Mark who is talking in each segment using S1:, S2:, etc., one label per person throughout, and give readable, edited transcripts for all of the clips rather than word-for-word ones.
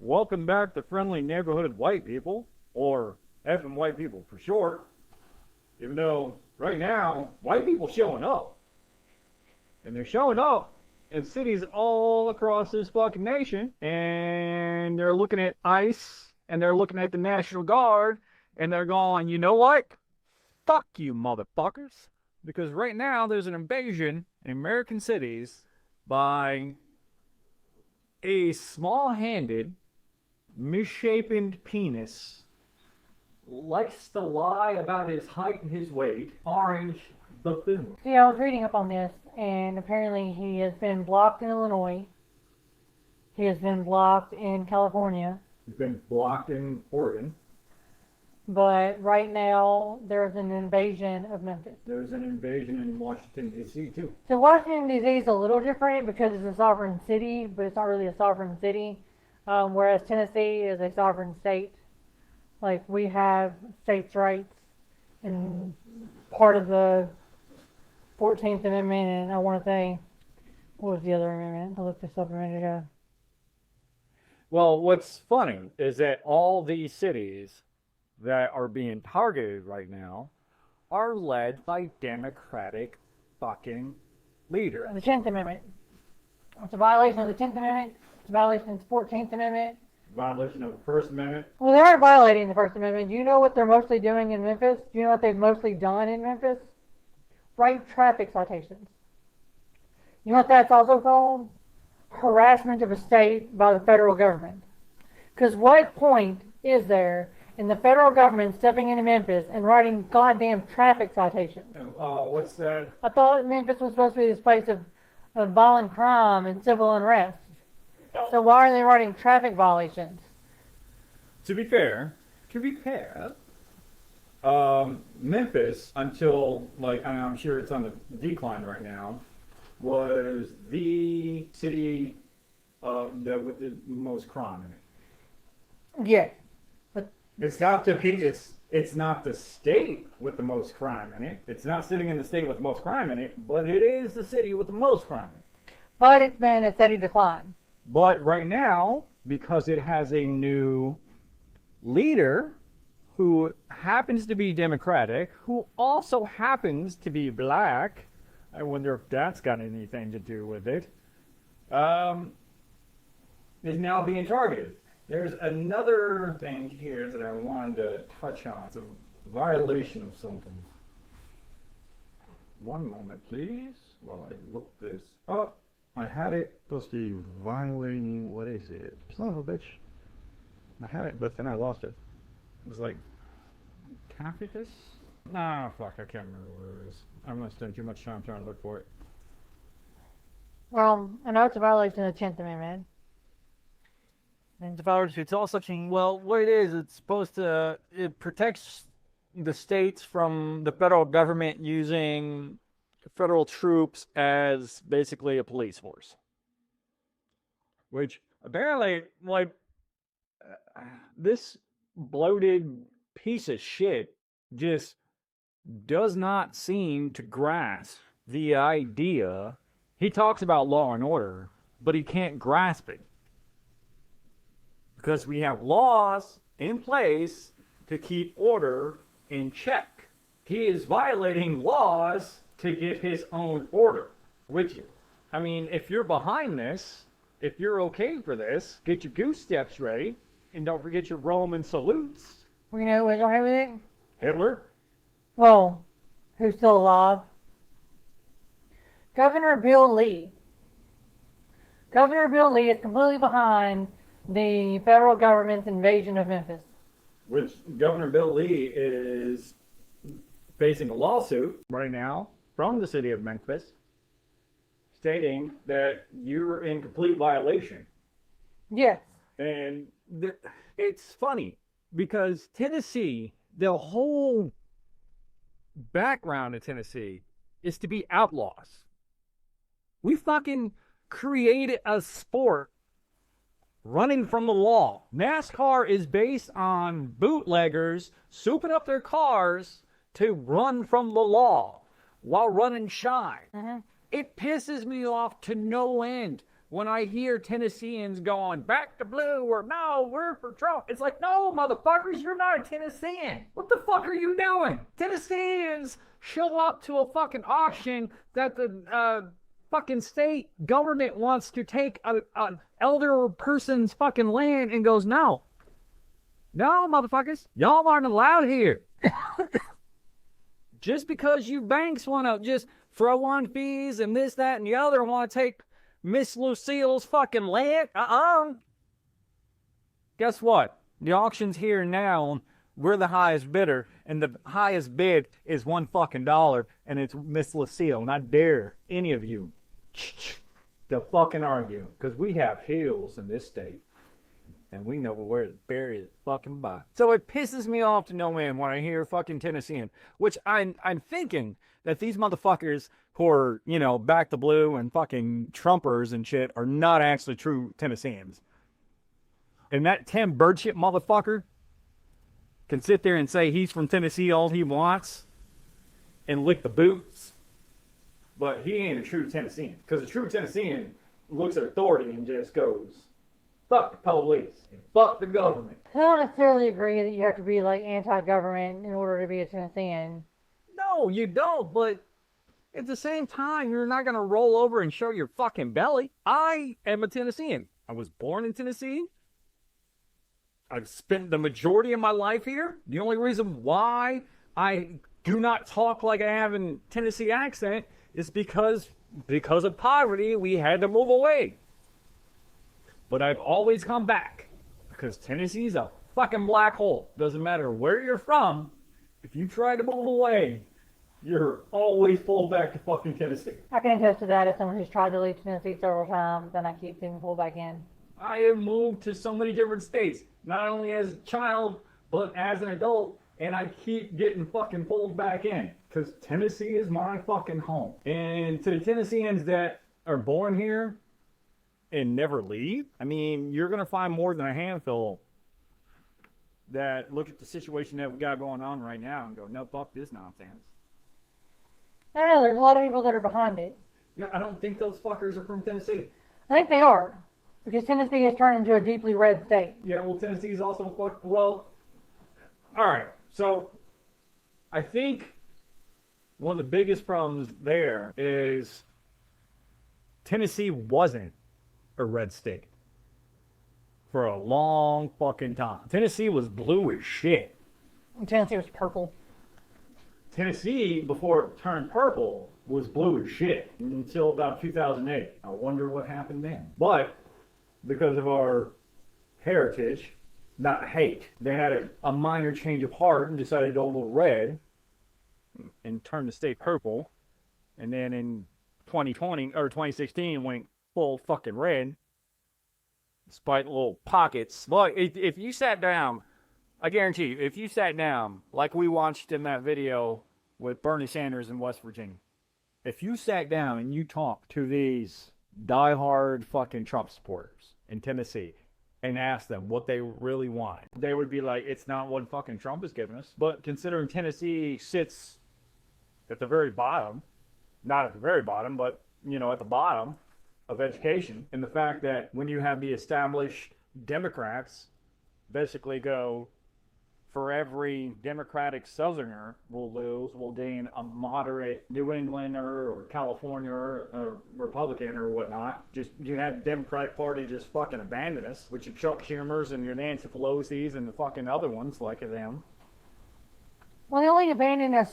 S1: Welcome back to Friendly Neighborhood White People, or effing white people for short. Even though right now, white people showing up. And they're showing up in cities all across this fucking nation. And they're looking at ICE, and they're looking at the National Guard, and they're going, you know what? Fuck you, motherfuckers. Because right now, there's an invasion in American cities by a small-handed, misshapen penis likes to lie about his height and his weight. Orange buffoon.
S2: See, I was reading up on this, and apparently he has been blocked in Illinois. He has been blocked in California.
S1: He's been blocked in Oregon.
S2: But right now, there's an invasion of Memphis.
S1: There's an invasion in Washington, D.C., too.
S2: So Washington, D.C. is a little different because it's a sovereign city, but it's not really a sovereign city. Whereas Tennessee is a sovereign state. Like, we have states' rights, and part of the 14th Amendment, and I want to say, what was the other amendment? I looked this up a minute ago.
S1: Well, what's funny is that all these cities that are being targeted right now are led by Democratic fucking leaders.
S2: The 10th Amendment. It's a violation of the 10th Amendment. It's a violation of the 14th Amendment.
S1: Violation of the First Amendment.
S2: Well, they aren't violating the First Amendment. Do you know what they're mostly doing in Memphis? Do you know what they've mostly done in Memphis? Write traffic citations. You know what that's also called? Harassment of a state by the federal government. Because what point is there in the federal government stepping into Memphis and writing goddamn traffic citations?
S1: What's that?
S2: I thought Memphis was supposed to be this place of violent crime and civil unrest. So why are they writing traffic violations?
S1: To be fair, Memphis, until, like, I'm sure it's on the decline right now, was the city with the most crime in it.
S2: Yeah.
S1: It's not it's not the state with the most crime in it. It's not sitting in the state with the most crime in it, but it is the city with the most crime in it.
S2: But it's been a steady decline.
S1: But right now, because it has a new leader who happens to be Democratic, who also happens to be black, I wonder if that's got anything to do with it, is now being targeted. There's another thing here that I wanted to touch on. It's a violation of something. One moment, please, while I look this up. I had it. Supposed to be violating, what is it? Son of a bitch. I had it, but then I lost it. It was like, complexities? Nah, fuck, I can't remember what it is. I'm gonna spend too much time trying to look for it.
S2: Well, I know it's a violation of the 10th Amendment.
S3: And it's also saying, well, what it is, it's supposed to, it protects the states from the federal government using federal troops as basically a police force. Which apparently, like, this bloated piece of shit just does not seem to grasp the idea. He talks about law and order, but he can't grasp it. Because we have laws in place to keep order in check. He is violating laws to get his own order. Which, I mean, if you're behind this, if you're okay for this, get your goose steps ready, and don't forget your Roman salutes.
S2: We know who's okay with it?
S1: Hitler?
S2: Well, who's still alive? Governor Bill Lee. Governor Bill Lee is completely behind the federal government's invasion of Memphis.
S1: Which Governor Bill Lee is facing a lawsuit right now from the city of Memphis stating that you're in complete violation.
S2: Yes.
S1: And it's funny because Tennessee, the whole background of Tennessee is to be outlaws. We fucking created a sport running from the law. NASCAR is based on bootleggers souping up their cars to run from the law while running shy.
S2: Mm-hmm.
S1: It pisses me off to no end
S3: when I hear Tennesseans going back to blue or no, we're for Trump, it's like, no, motherfuckers, you're not a Tennessean. What the fuck are you doing? Tennesseans show up to a fucking auction that the fucking state government wants to take an elder person's fucking land and goes, no, motherfuckers, y'all aren't allowed here. Just because you banks want to just throw on fees and this, that, and the other want to take Miss Lucille's fucking land. Guess what? The auction's here now. We're the highest bidder, and the highest bid is $1 fucking dollar, and it's Miss Lucille. And I dare any of you to fucking argue, because we have hills in this state, and we know where to bury the fucking body. So it pisses me off to no end when I hear fucking Tennessean, which I'm thinking that these motherfuckers who are, you know, back to blue and fucking Trumpers and shit are not actually true Tennesseans. And that Tim Birdshit motherfucker can sit there and say he's from Tennessee all he wants and lick the boots, but he ain't a true Tennessean. Because a true Tennessean looks at authority and just goes, fuck the police, and fuck the government.
S2: I don't necessarily agree that you have to be like anti-government in order to be a Tennessean.
S3: No, you don't, but at the same time, you're not going to roll over and show your fucking belly. I am a Tennessean. I was born in Tennessee. I've spent the majority of my life here. The only reason why I do not talk like I have a Tennessee accent is because of poverty, we had to move away. But I've always come back because Tennessee's a fucking black hole. Doesn't matter where you're from. If you try to move away, you're always pulled back to fucking Tennessee.
S2: I can attest to that as someone who's tried to leave Tennessee several times, and I keep being pulled back in.
S3: I have moved to so many different states, not only as a child, but as an adult, and I keep getting fucking pulled back in, because Tennessee is my fucking home. And to the Tennesseans that are born here and never leave, I mean, you're going to find more than a handful that look at the situation that we got going on right now and go, no, fuck this nonsense.
S2: I don't know, there's a lot of people that are behind it.
S3: No, I don't think those fuckers are from Tennessee.
S2: I think they are, because Tennessee has turned into a deeply red state.
S3: Yeah, well, Tennessee's also fuck. Well, all right. So, I think one of the biggest problems there is Tennessee wasn't a red state for a long fucking time. Tennessee was blue as shit.
S2: Tennessee was purple.
S3: Tennessee, before it turned purple, was blue as shit until about 2008. I wonder what happened then. But because of our heritage, not hate, they had a minor change of heart and decided to go a little red and turn the state purple. And then in 2020 or 2016 went full fucking red, despite little pockets. But if you sat down, I guarantee you, if you sat down like we watched in that video with Bernie Sanders in West Virginia, if you sat down and you talked to these diehard fucking Trump supporters in Tennessee and asked them what they really want, they would be like, it's not what fucking Trump is giving us. But considering Tennessee sits at the very bottom, not at the very bottom, but, you know, at the bottom of education, and the fact that when you have the established Democrats basically go, for every Democratic Southerner will gain a moderate New Englander or California or Republican or whatnot. Just, you have the Democratic Party just fucking abandon us, which your Chuck Schumers and your Nancy Pelosi's and the fucking other ones like them.
S2: Well, they only abandoned us.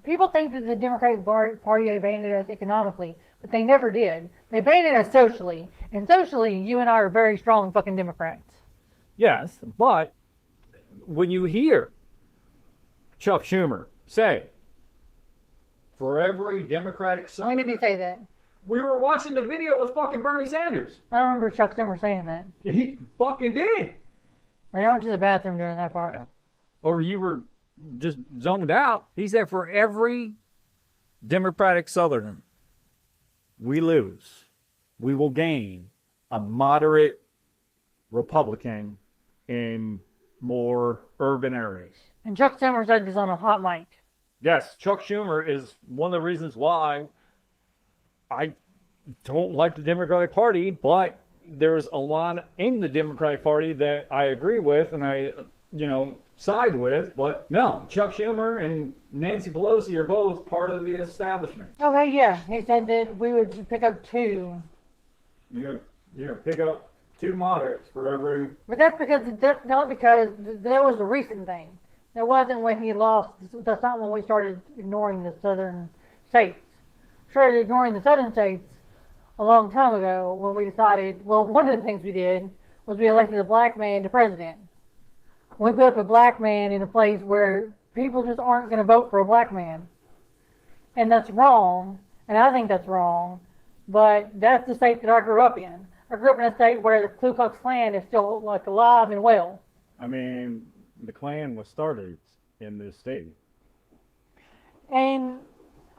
S2: People think that the Democratic Party abandoned us economically, but they never did. They abandoned us socially. And socially, you and I are very strong fucking Democrats.
S3: Yes, but when you hear Chuck Schumer say, for every Democratic son,
S2: When did he say that?
S3: we were watching the video of fucking Bernie Sanders.
S2: I don't remember Chuck Schumer saying that.
S3: He fucking did.
S2: I went to the bathroom during that part.
S3: Or you were just zoned out. He said, for every Democratic Southerner we lose, we will gain a moderate Republican in more urban areas.
S2: And Chuck Schumer said this on a hot mic.
S3: Yes, Chuck Schumer is one of the reasons why I
S1: don't like the Democratic Party, but there's a lot in the Democratic Party that I agree with and I, side with. But no, Chuck Schumer and Nancy Pelosi are both part of the establishment.
S2: Okay, yeah. He said that we would pick up two.
S1: You pick up 2 moderates for every.
S2: But that's not because that was a recent thing. That wasn't when he lost. That's not when we started ignoring the southern states. Started ignoring the southern states a long time ago when we decided, well, one of the things we did was we elected a black man to president. We put up a black man in a place where people just aren't going to vote for a black man. And that's wrong, and I think that's wrong, but that's the state that I grew up in. I grew up in a state where the Ku Klux Klan is still like alive and well.
S1: I mean, the Klan was started in this state.
S2: And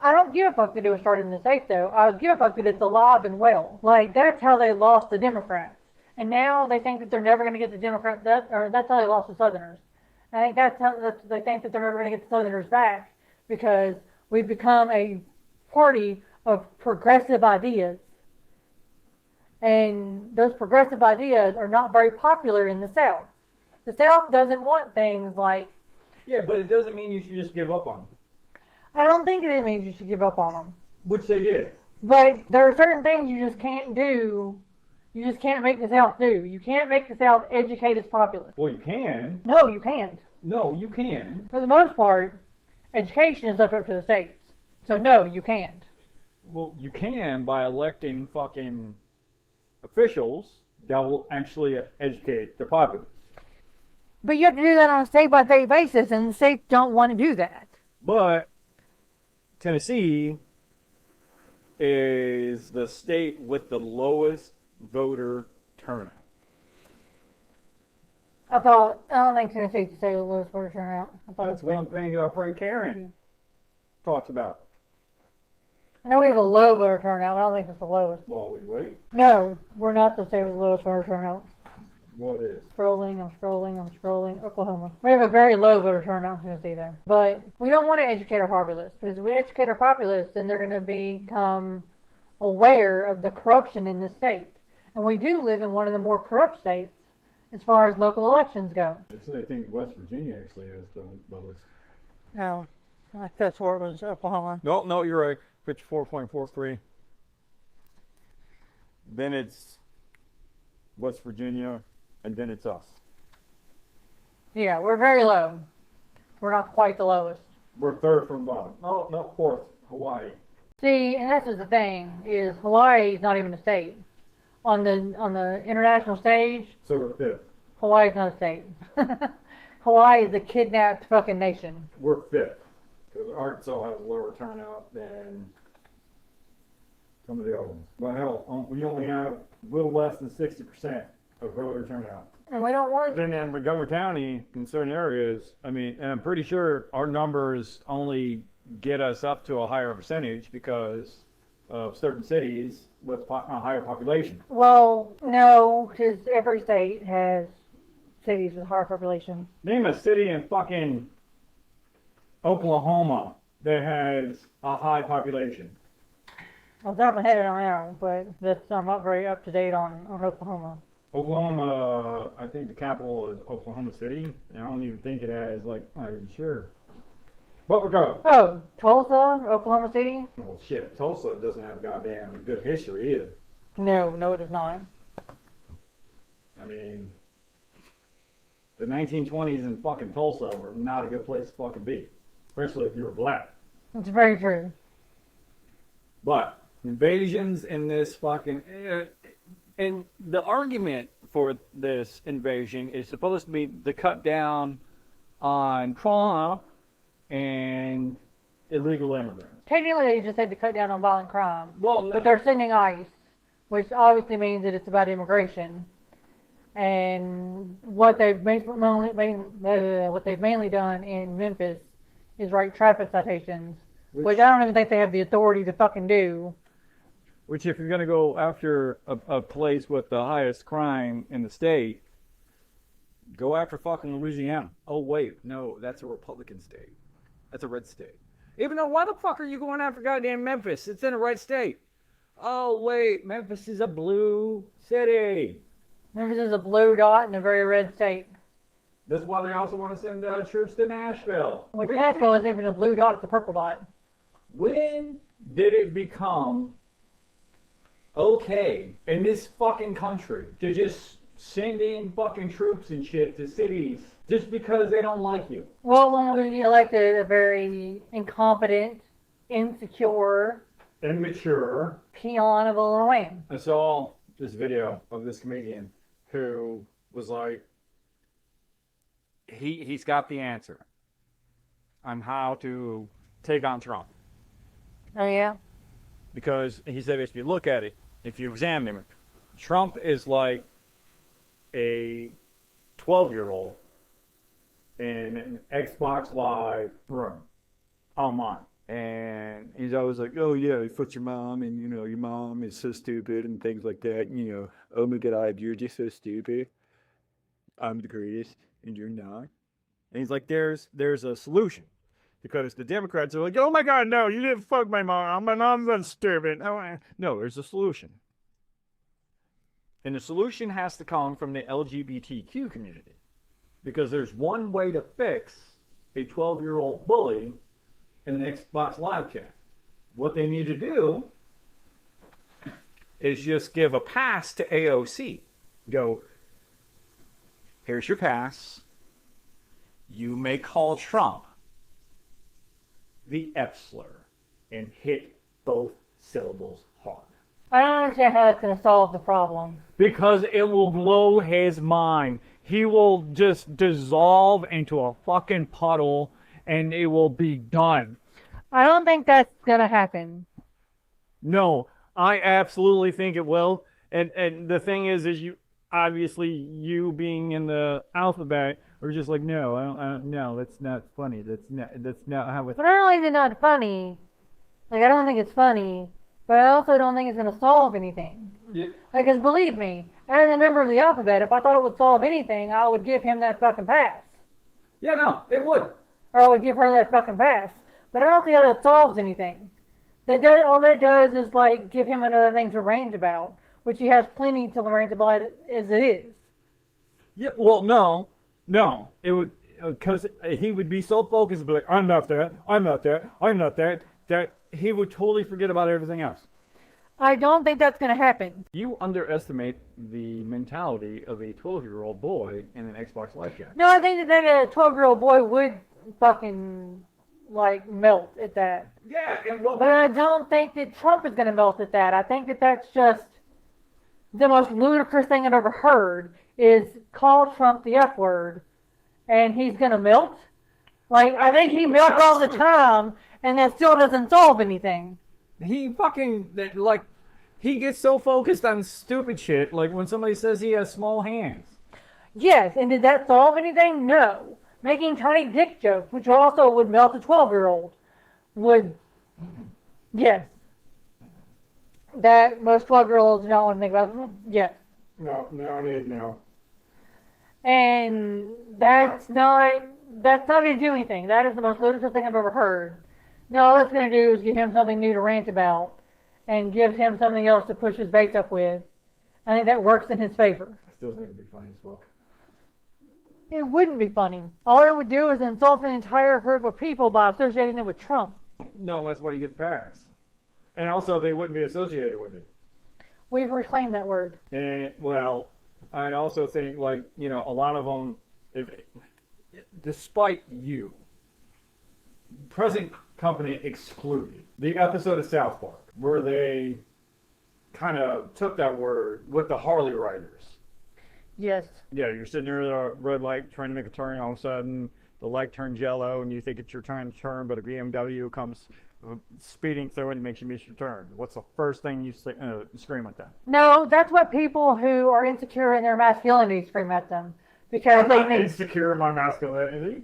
S2: I don't give a fuck that it was started in the state, though. I give a fuck that it's alive and well. Like, that's how they lost the Democrats. And now they think that they're never going to get the Democrats, or that's how they lost the Southerners. I think they think that they're never going to get the Southerners back because we've become a party of progressive ideas. And those progressive ideas are not very popular in the South. The South doesn't want things like...
S1: Yeah, but it doesn't mean you should just give up on them.
S2: I don't think it means you should give up on them.
S1: Which they did.
S2: But there are certain things you just can't do. You just can't make the South do. You can't make the South educate its populace.
S1: Well, you can.
S2: No, you can't.
S1: No, you can.
S2: For the most part, education is left up to the states. So no, you can't.
S1: Well, you can by electing fucking officials that will actually educate the populace.
S2: But you have to do that on a state-by-state basis, and the states don't want to do that.
S1: But Tennessee is the state with the lowest voter turnout.
S2: I don't think Tennessee's the state with the lowest voter turnout.
S1: That's one thing our friend Karen talks about.
S2: I know we have a low voter turnout, but I don't think it's the lowest.
S1: Well, we wait.
S2: No, we're not the state with the lowest voter turnout.
S1: What is?
S2: I'm scrolling. Oklahoma. We have a very low voter turnout in Tennessee there. But we don't want to educate our populace, because if we educate our populace, then they're going to become aware of the corruption in the state. And we do live in one of the more corrupt states as far as local elections go.
S1: I think West Virginia actually is the lowest.
S2: No, I that's where it was Oklahoma.
S1: No, you're right. 54.43. Then it's West Virginia, and then it's us.
S2: Yeah, we're very low. We're not quite the lowest.
S1: We're third from bottom. Oh, no, fourth. Hawaii.
S2: See, and that's the thing, is Hawaii is not even a state. On the international stage,
S1: So we're fifth.
S2: Hawaii's not a state. Hawaii is a kidnapped fucking nation.
S1: We're fifth. Because Arkansas has a lower turnout than some of the other ones. But hell, we only have a little less than 60% of voter turnout.
S2: And we don't want...
S1: Then in Montgomery County, in certain areas, and I'm pretty sure our numbers only get us up to a higher percentage because of certain cities with a higher population.
S2: Well, no, because every state has cities with higher population.
S1: Name a city in fucking Oklahoma that has a high population.
S2: Off the top of my head, I don't know, but I'm not very up to date on Oklahoma.
S1: Oklahoma, I think the capital is Oklahoma City. And I don't even think it has, I'm not even sure. But we're going.
S2: Oh, Tulsa, Oklahoma City?
S1: Well, shit, Tulsa doesn't have goddamn good history either.
S2: No, it does not.
S1: I mean, the 1920s in fucking Tulsa were not a good place to fucking be, especially if you were black.
S2: It's very true.
S3: But invasions in this fucking... and the argument for this invasion is supposed to be to cut down on crime and illegal immigrants.
S2: Technically, they just had to cut down on violent crime.
S3: Well,
S2: But they're sending ICE, which obviously means that it's about immigration. And what they've mainly done in Memphis is write traffic citations, which I don't even think they have the authority to fucking do.
S1: Which, if you're going to go after a place with the highest crime in the state, go after fucking Louisiana.
S3: oh wait, no, that's a Republican state. That's a red state. Even though, why the fuck are you going after goddamn Memphis? It's in a red state. Oh, wait, Memphis is a blue city.
S2: Memphis is a blue dot in a very red state.
S3: That's why they also want to send troops to Nashville.
S2: Which Nashville isn't even a blue dot, it's a purple dot.
S3: When did it become okay in this fucking country to just send in fucking troops and shit to cities just because they don't like you?
S2: Well, when we elected a very incompetent, insecure,
S3: Immature.
S2: peon of a Lil Wayne.
S1: I saw this video of this comedian who was like, he's got the answer on how to take on Trump.
S2: Oh, yeah?
S1: Because he said if you look at it, if you examine him, Trump is like a 12-year-old in an Xbox Live room online. And he's always like, oh yeah, you fuck your mom, and you know, your mom is so stupid and things like that. And, you know, oh my god, you're just so stupid. I'm the greatest, and you're not. And he's like, there's a solution. Because the Democrats are like, oh my god, no, you didn't fuck my mom. My mom's not stupid. No, there's a solution. And the solution has to come from the LGBTQ community. Because there's one way to fix a 12-year-old bully in an Xbox Live chat. What they need to do is just give a pass to AOC. Go, here's your pass. You may call Trump the F slur and hit both syllables hard.
S2: I don't understand how that's going to solve the problem.
S3: Because it will blow his mind. He will just dissolve into a fucking puddle and it will be done.
S2: I don't think that's going to happen.
S3: No, I absolutely think it will. And the thing is you obviously you being in the alphabet are just like, no, I don't, no, that's not funny. That's not how it's.
S2: But not only is it not funny, like, I don't think it's funny, but I also don't think it's going to solve anything.
S3: Yeah.
S2: Because believe me, as a member of the alphabet, if I thought it would solve anything, I would give him that fucking pass.
S3: Yeah, no, it would.
S2: Or I would give her that fucking pass. But I don't think that solves anything. All that does is, like, give him another thing to range about, which he has plenty to range about as it is.
S3: Yeah, well, no, it would, because he would be so focused, be like, I'm not that, that he would totally forget about everything else.
S2: I don't think that's going to happen.
S1: You underestimate the mentality of a 12-year-old boy in an Xbox Live chat.
S2: No, I think that a 12-year-old boy would fucking, like, melt at that.
S3: Yeah, and well,
S2: But I don't think that Trump is going to melt at that. I think that that's just the most ludicrous thing I've ever heard, is call Trump the F word, and he's going to melt. Like, I think he melts all the time, and that still doesn't solve anything.
S3: he fucking, like, he gets so focused on stupid shit, like when somebody says he has small hands.
S2: Yes, and did that solve anything? No. Making tiny dick jokes, which also would melt a 12-year-old, would, yes. That most 12-year-olds don't want to think about. Yes.
S1: No.
S2: And that's not going to do anything. That is the most ludicrous thing I've ever heard. No, all it's going to do is give him something new to rant about and gives him something else to push his base up with. I think that works in his favor.
S1: I still think it'd be funny as well.
S2: It wouldn't be funny. All it would do is insult an entire group of people by associating it with Trump.
S1: No, that's why you get the pass. And also, they wouldn't be associated with it.
S2: We've reclaimed that word.
S1: And, well, I'd also think, like, you know, a lot of them, despite you, present company excluded, the episode of South Park, where they kind of took that word with the Harley riders.
S2: Yes.
S1: Yeah, you're sitting there at a red light trying to make a turn, all of a sudden the light turns yellow and you think it's your time to turn, but a BMW comes speeding through it and makes you miss your turn. What's the first thing you scream at that?
S2: No, that's what people who are insecure in their masculinity scream at them. Because
S1: I'm not insecure in my masculinity.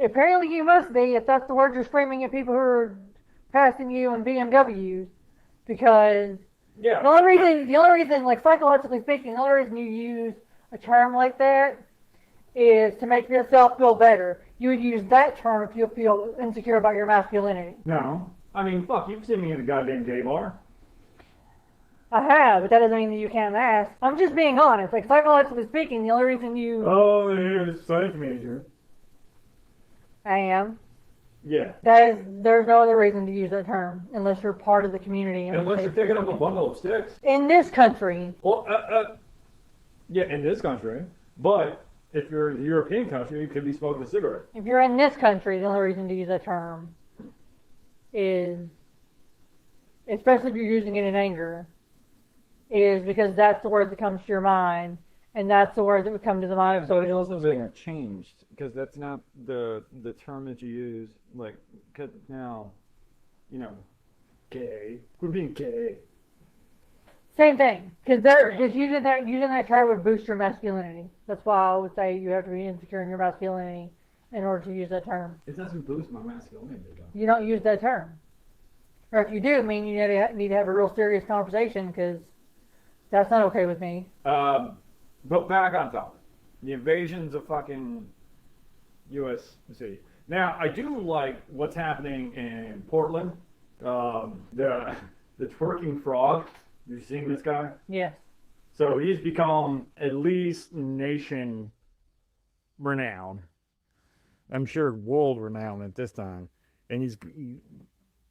S2: Apparently you must be, if that's the word you're screaming at people who are passing you in BMWs. Because
S1: Yeah.
S2: the only reason, like, psychologically speaking, the only reason you use a term like that is to make yourself feel better. You would use that term if you feel insecure about your masculinity.
S1: No. I mean, fuck, you've seen me in a goddamn gay bar.
S2: I have, but that doesn't mean that you can't ask. I'm just being honest. Like, psychologically speaking, the only reason you...
S1: Oh, you're a science major.
S2: I am.
S1: Yeah.
S2: There's no other reason to use that term unless you're part of the community.
S1: Unless you're picking up a bundle of sticks.
S2: In this country.
S1: Well, yeah, in this country. But if you're a European country, you could be smoking a cigarette.
S2: If you're in this country, the only reason to use that term is, especially if you're using it in anger, is because that's the word that comes to your mind, and that's the word that would come to the mind.
S4: So it also being changed because that's not the term that you use. Like, cause now, you know,
S1: Gay. We're being gay.
S2: Same thing, because they're just using that term would boost your masculinity. That's why I would say you have to be insecure in your masculinity in order to use that term.
S1: It doesn't boost my masculinity, though.
S2: You don't use that term, or if you do, I mean you need to have a real serious conversation because that's not okay with me.
S1: But back on topic. The invasions of fucking U.S. city. Now, I do like what's happening in Portland. The twerking frog. You've seen this guy?
S2: Yes.
S1: So he's become at least nation renowned. I'm sure world renowned at this time. And he's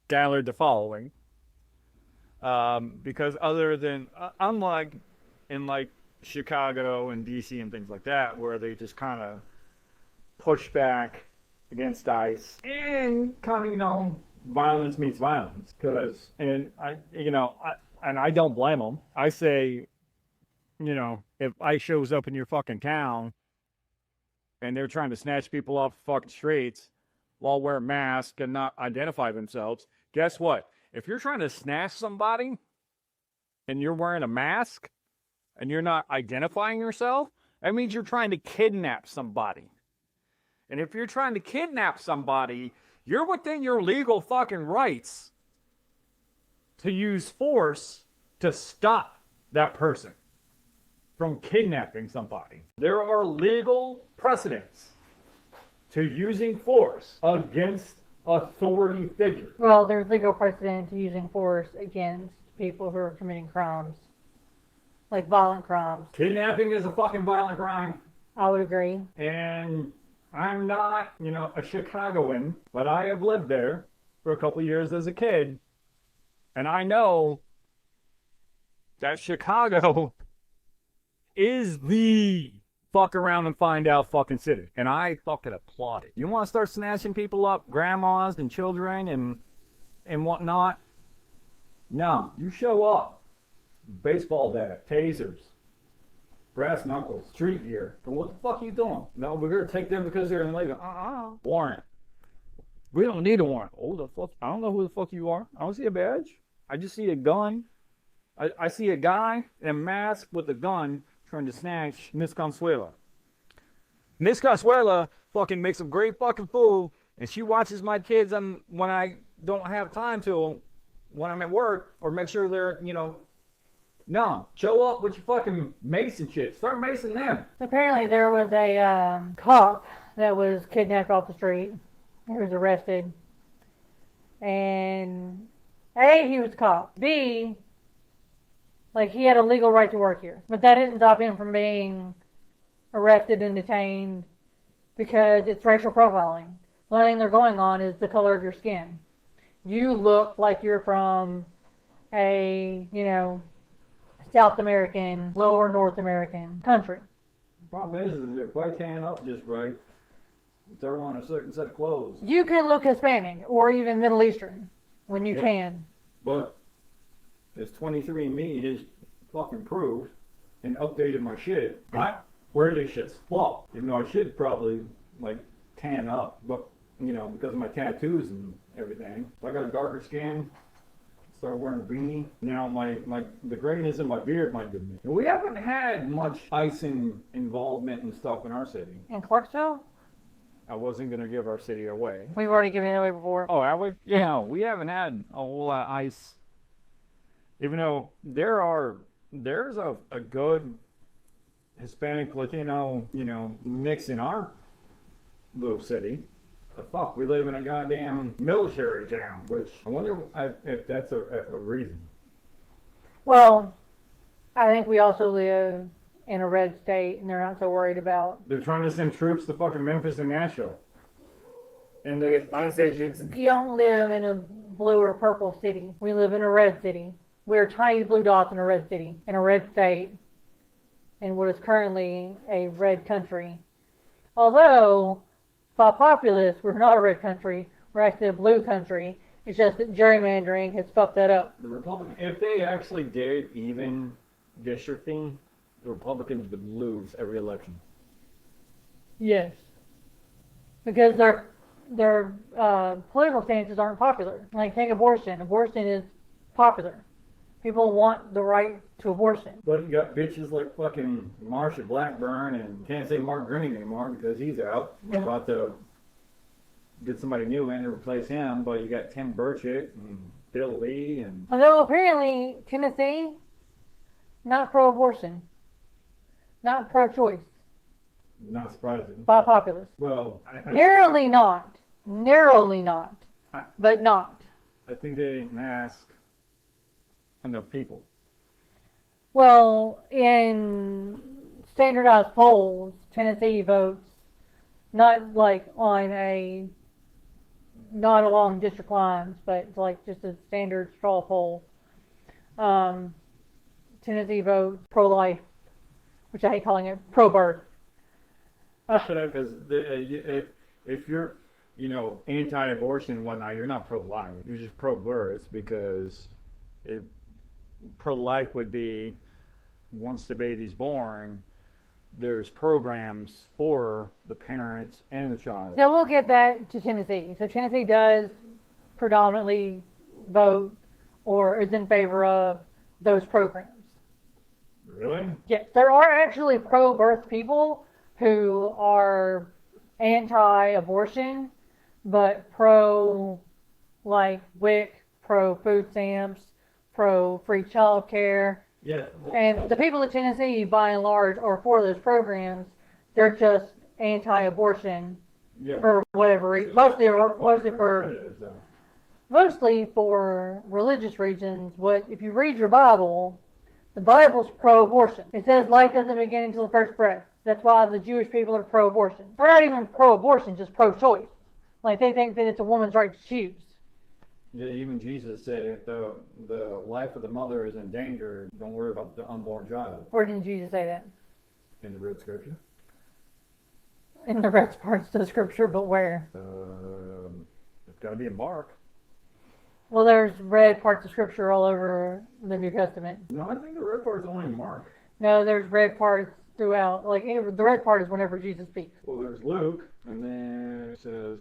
S1: gathered the following. Because other than, unlike in like Chicago and DC and things like that, where they just kind of push back against ICE and kind of, you know, violence meets violence. And I don't blame them. I say, you know, if ICE shows up in your fucking town and they're trying to snatch people off the fucking streets while wearing masks and not identify themselves, guess what? If you're trying to snatch somebody and you're wearing a mask and you're not identifying yourself, that means you're trying to kidnap somebody. And if you're trying to kidnap somebody, you're within your legal fucking rights to use force to stop that person from kidnapping somebody. There are legal precedents to using force against authority figures.
S2: Well, there's legal precedent to using force against people who are committing crimes, like violent crimes.
S1: Kidnapping is a fucking violent crime.
S2: I would agree.
S1: And I'm not, you know, a Chicagoan, but I have lived there for a couple years as a kid. And I know that Chicago is the fuck around and find out fucking city. And I fucking applaud it. You want to start snatching people up, grandmas and children and whatnot? No, you show up. Baseball bat, tasers, brass knuckles, street gear. And what the fuck are you doing? No, we're going to take them because they're in the Navy. Warrant. We don't need a warrant. Oh, the fuck? I don't know who the fuck you are. I don't see a badge. I just see a gun. I see a guy in a mask with a gun trying to snatch Miss Consuela. Miss Consuela fucking makes a great fucking fool, and she watches my kids when I don't have time to, when I'm at work, or make sure they're, you know, no, show up with your fucking mace and shit. Start macing them.
S2: Apparently there was a cop that was kidnapped off the street. He was arrested. And A, he was a cop. B, like, he had a legal right to work here. But that didn't stop him from being arrested and detained because it's racial profiling. The only thing they're going on is the color of your skin. You look like you're from a, you know, South American, lower North American country.
S1: The problem is if I tan up just right, throw on a certain set of clothes.
S2: You can look Hispanic or even Middle Eastern when you can.
S1: But as 23andMe has fucking proved and updated my shit, I wear this shit flop. Even though I should probably like tan up, but you know, because of my tattoos and everything. If I got a darker skin, start wearing a beanie. Now my the grayness in my beard might do me. And we haven't had much icing involvement and stuff in our city.
S2: In Clarksville?
S1: I wasn't gonna give our city away.
S2: We've already given it away before.
S1: Oh, have we? Yeah, we haven't had a whole lot of ice. Even though there's a good Hispanic Latino, you know, mix in our little city. But fuck, we live in a goddamn military town, which I wonder if that's a reason.
S2: Well, I think we also live in a red state, and they're not so worried about.
S1: They're trying to send troops to fucking Memphis and Nashville. And they get unsafe.
S2: You don't live in a blue or purple city. We live in a red city. We're tiny blue dots in a red city, in a red state, in what is currently a red country. Although, by populace, we're not a red country. We're actually a blue country. It's just that gerrymandering has fucked that up.
S3: The Republican, if they actually did even districting, the Republicans would lose every election.
S2: Yes. Because their political stances aren't popular. Like, take abortion. Abortion is popular. People want the right to abortion.
S1: But you got bitches like fucking Marsha Blackburn and can't say Mark Green anymore because he's out.
S2: Yeah.
S1: About to get somebody new in to replace him. But you got Tim Burchett and Bill Lee and
S2: Although apparently Tennessee, not pro-abortion, not pro-choice,
S1: not surprising.
S2: by populace.
S1: Well,
S2: Narrowly not, but not.
S1: I think they didn't ask enough people.
S2: Well, in standardized polls, Tennessee votes not like not along district lines, but it's like just a standard straw poll. Tennessee votes pro-life, which I hate calling it pro-birth.
S1: Because if you're, anti-abortion and whatnot, you're not pro-life. You're just pro-birth because pro-life would be once the baby's born, there's programs for the parents and the child.
S2: So we'll get that to Tennessee. So Tennessee does predominantly vote or is in favor of those programs.
S1: Really?
S2: Yes, there are actually pro-birth people who are anti-abortion, but WIC, pro-food stamps, pro-free child care.
S1: Yeah.
S2: And the people of Tennessee, by and large, are for those programs. They're just anti-abortion
S1: Yeah.
S2: for whatever reason. Mostly for religious reasons. If you read your Bible, the Bible's pro-abortion. It says life doesn't begin until the first breath. That's why the Jewish people are pro-abortion. They're not even pro-abortion, just pro-choice. Like, they think that it's a woman's right to choose.
S1: Yeah, even Jesus said if the life of the mother is in danger, don't worry about the unborn child.
S2: Where did Jesus say that?
S1: In the red scripture.
S2: In the red parts of the scripture, but where?
S1: It's got to be in Mark.
S2: Well, there's red parts of scripture all over the New Testament.
S1: No, I think the red part's only in Mark.
S2: No, there's red parts throughout. Like, the red part is whenever Jesus speaks.
S1: Well, there's Luke, and then it says,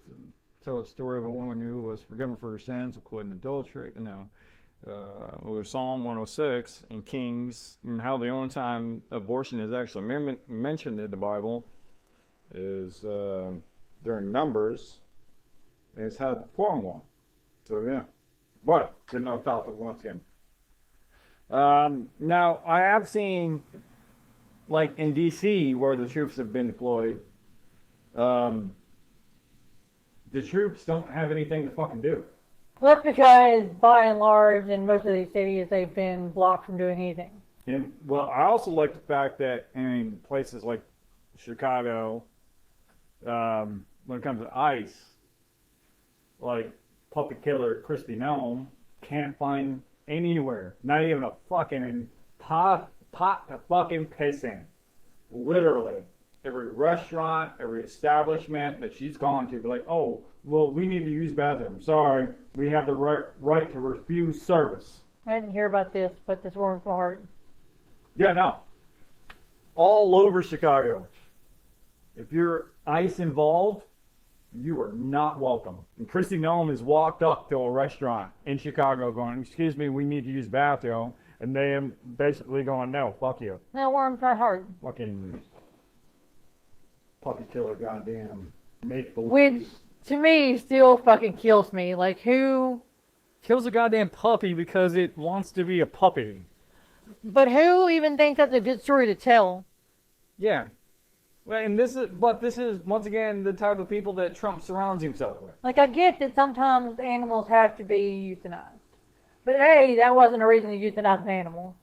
S1: tell a story of a woman who was forgiven for her sins, according to adultery. There's Psalm 106 and Kings, and how the only time abortion is actually mentioned in the Bible is during Numbers, and it's had the foreign one. So, yeah. But, didn't know topic once again. Now, I have seen, like in D.C., where the troops have been deployed, the troops don't have anything to fucking do.
S2: Well, that's because, by and large, in most of these cities, they've been blocked from doing anything.
S1: And, well, I also like the fact that in places like Chicago, when it comes to ICE, like puppy killer Kristi Noem can't find anywhere, not even a fucking pot to fucking piss in. Literally. Every restaurant, every establishment that she's gone to, be like, oh, well, we need to use bathroom. Sorry, we have the right to refuse service.
S2: I didn't hear about this, but this warms my heart.
S1: Yeah, no. All over Chicago. If you're ICE involved, you are not welcome. And Kristi Noem has walked up to a restaurant in Chicago going, excuse me, we need to use bathroom. And they am basically going, no, fuck you.
S2: That warms my heart.
S1: Fucking puppy killer, goddamn make believe.
S2: Which, to me, still fucking kills me. Like, who...
S3: Kills a goddamn puppy because it wants to be a puppy.
S2: But who even thinks that's a good story to tell?
S3: Yeah. Well, and this is once again the type of people that Trump surrounds himself with.
S2: Like, I get that sometimes animals have to be euthanized. But A, that wasn't a reason to euthanize an animal.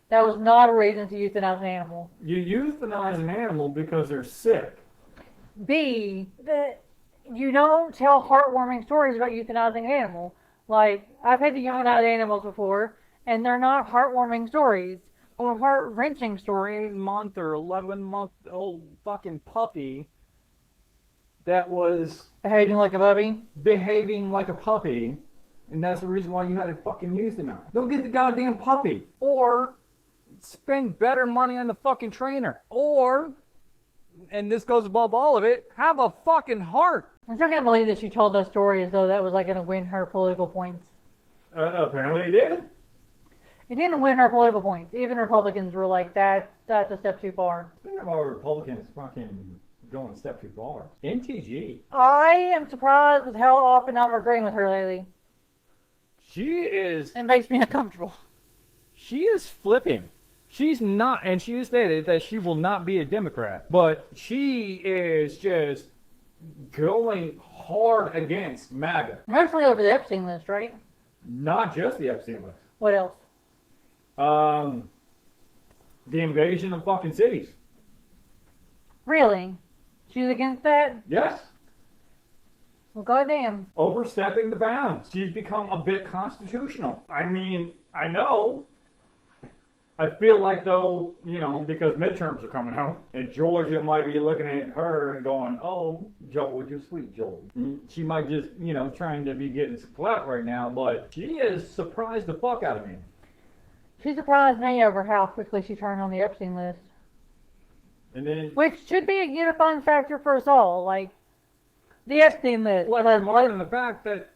S2: That was not a reason to euthanize an animal.
S3: You euthanize an animal because they're sick.
S2: B, you don't tell heartwarming stories about euthanizing an animal. Like, I've had to euthanize animals before, and they're not heartwarming stories. Or heart-wrenching stories.
S3: 8-month or 11-month-old fucking puppy that was
S2: Behaving like a puppy.
S3: behaving like a puppy, and that's the reason why you had to fucking euthanize. Don't get the goddamn puppy. Or spend better money on the fucking trainer. Or, and this goes above all of it, have a fucking heart.
S2: I still can't believe that she told that story as though that was like going to win her political points.
S3: Apparently it did.
S2: It didn't win her political points. Even Republicans were like, that's a step too far.
S3: Think about Republicans fucking going a step too far. NTG.
S2: I am surprised with how often I'm agreeing with her lately.
S3: She is
S2: It makes me uncomfortable.
S3: flipping. She's not, and she has stated that she will not be a Democrat, but she is just going hard against MAGA.
S2: Mostly over the Epstein list, right?
S3: Not just the Epstein list.
S2: What else?
S3: The invasion of fucking cities.
S2: Really? She's against that?
S3: Yes.
S2: Well, goddamn.
S3: Overstepping the bounds. She's become a bit constitutional. I mean, I know. I feel like though, because midterms are coming out, and Georgia might be looking at her and going, "Oh, Joel, you're sweet, Joel." She might just, trying to be getting some clout right now, but she has surprised the fuck out of me.
S2: She surprised me over how quickly she turned on the Epstein list.
S3: And then,
S2: Which should be a unifying factor for us all. Like, the Epstein list.
S3: more than the fact that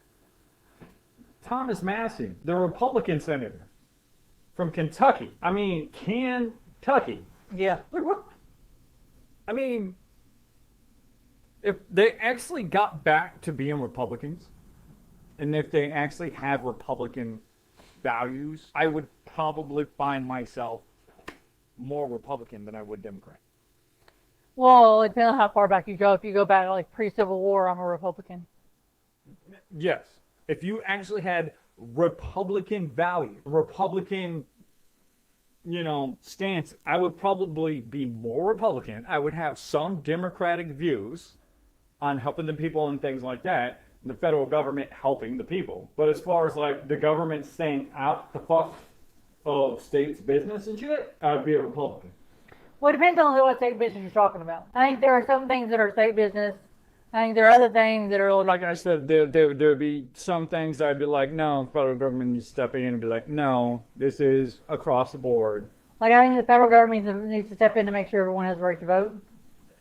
S3: Thomas Massey, the Republican senator from Kentucky, Kentucky.
S2: Yeah.
S3: Like what? I mean, if they actually got back to being Republicans, and if they actually had Republican values, I would probably find myself more Republican than I would Democrat.
S2: Well, it depends on how far back you go. If you go back, like, pre-Civil War, I'm a Republican.
S3: Yes. If you actually had Republican value, Republican, stance, I would probably be more Republican. I would have some Democratic views on helping the people and things like that. The federal government helping the people. But as far as like the government staying out the fuck of states' business and shit, I'd be a Republican.
S2: Well, it depends on what state business you're talking about. I think there are some things that are state business. I think there are other things that are
S3: Like I said, there would be some things that I'd be like, no, federal government needs to step in and be like, no, this is across the board.
S2: Like, I think the federal government needs to step in to make sure everyone has the right to vote.